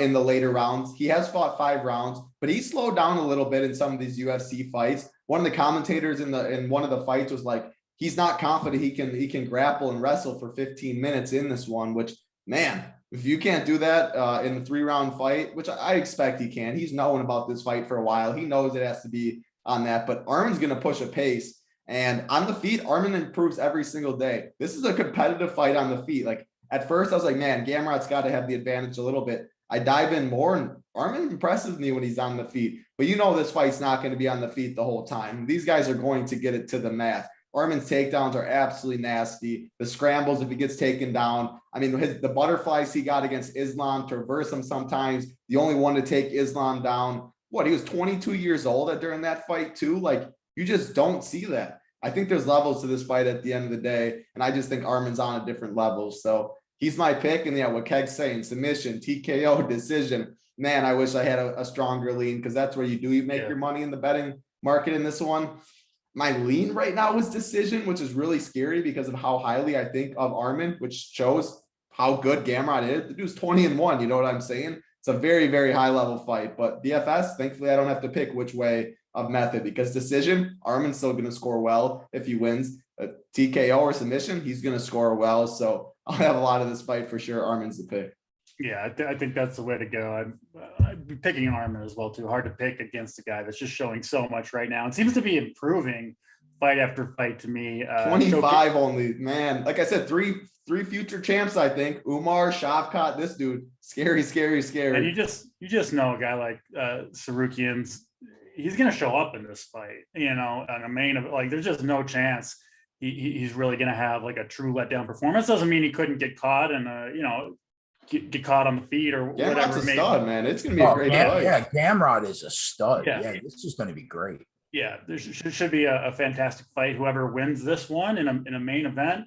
in the later rounds. He has fought 5 rounds, but he slowed down a little bit in some of these UFC fights. One of the commentators in one of the fights was like, he's not confident he can grapple and wrestle for 15 minutes in this one, which, man, if you can't do that in a 3-round fight, which I expect he can. He's known about this fight for a while. He knows it has to be on that, but Arman's going to push a pace, and on the feet, Arman improves every single day. This is a competitive fight on the feet. Like at first I was like, man, Gamrot's got to have the advantage a little bit. I dive in more, and Arman impresses me when he's on the feet, but this fight's not going to be on the feet the whole time. These guys are going to get it to the mat. Arman's takedowns are absolutely nasty. The scrambles, if he gets taken down, the butterflies he got against Islam to reverse him sometimes, the only one to take Islam down. He was 22 years old during that fight too. You just don't see that. I think there's levels to this fight at the end of the day, and I just think Arman's on a different level. So he's my pick. And what Keg's saying, submission, TKO, decision. Man, I wish I had a stronger lean, because that's where you make your money in the betting market in this one. My lean right now is decision, which is really scary because of how highly I think of Arman, which shows how good Gamrot is. The dude's 20-1. You know what I'm saying? It's a very, very high level fight, but DFS, thankfully, I don't have to pick which way of method, because decision, Arman's still going to score well if he wins. A TKO or submission, he's going to score well. So I'll have a lot of this fight for sure. Arman's the pick. Yeah, I think that's the way to go. I'd be picking Arman as well too. Hard to pick against a guy that's just showing so much right now. It seems to be improving fight after fight to me. 25 only, man. Like I said, three future champs, I think. Umar, Shavkat, this dude, scary. And you just know a guy like Tsarukyan's, he's going to show up in this fight, on a main of like, there's just no chance he's really going to have like a true letdown performance. Doesn't mean he couldn't get caught and, get caught on the feet or whatever. Gamrot's a stud, man. It's going to be a great fight. Yeah, Gamrot is a stud. Yeah. This is going to be great. Yeah, there should be a fantastic fight. Whoever wins this one in a main event,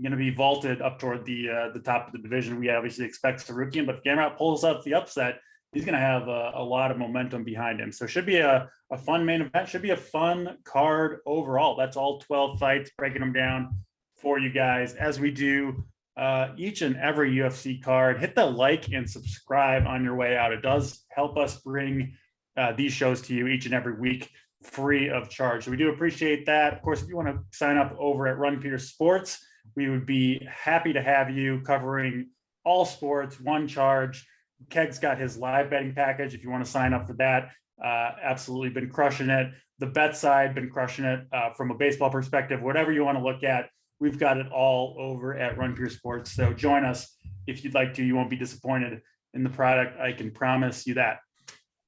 going to be vaulted up toward the top of the division. We obviously expect Tsarukyan, but if Gamrot pulls up the upset, he's going to have a lot of momentum behind him. So it should be a fun main event. Should be a fun card overall. That's all 12 fights, breaking them down for you guys as we do each and every UFC card. Hit the like and subscribe on your way out. It does help us bring these shows to you each and every week free of charge. So we do appreciate that. Of course, if you want to sign up over at Run Pier Sports, we would be happy to have you covering all sports, one charge. Keg's got his live betting package. If you want to sign up for that, absolutely been crushing it. The bet side, been crushing it from a baseball perspective, whatever you want to look at. We've got it all over at Run Pier Sports. So join us if you'd like to. You won't be disappointed in the product. I can promise you that.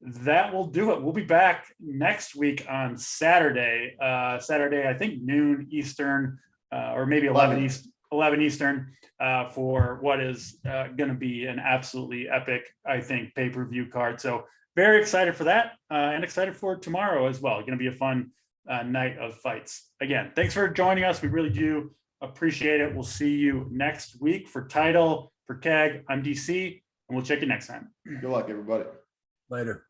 That will do it. We'll be back next week on Saturday. I think noon Eastern, or maybe 11 Eastern, for what is going to be an absolutely epic, I think, pay-per-view card. So very excited for that, and excited for tomorrow as well. Going to be a fun night of fights. Again, thanks for joining us. We really do appreciate it. We'll see you next week for Title, for Keg. I'm DC, and we'll check you next time. Good luck, everybody. Later.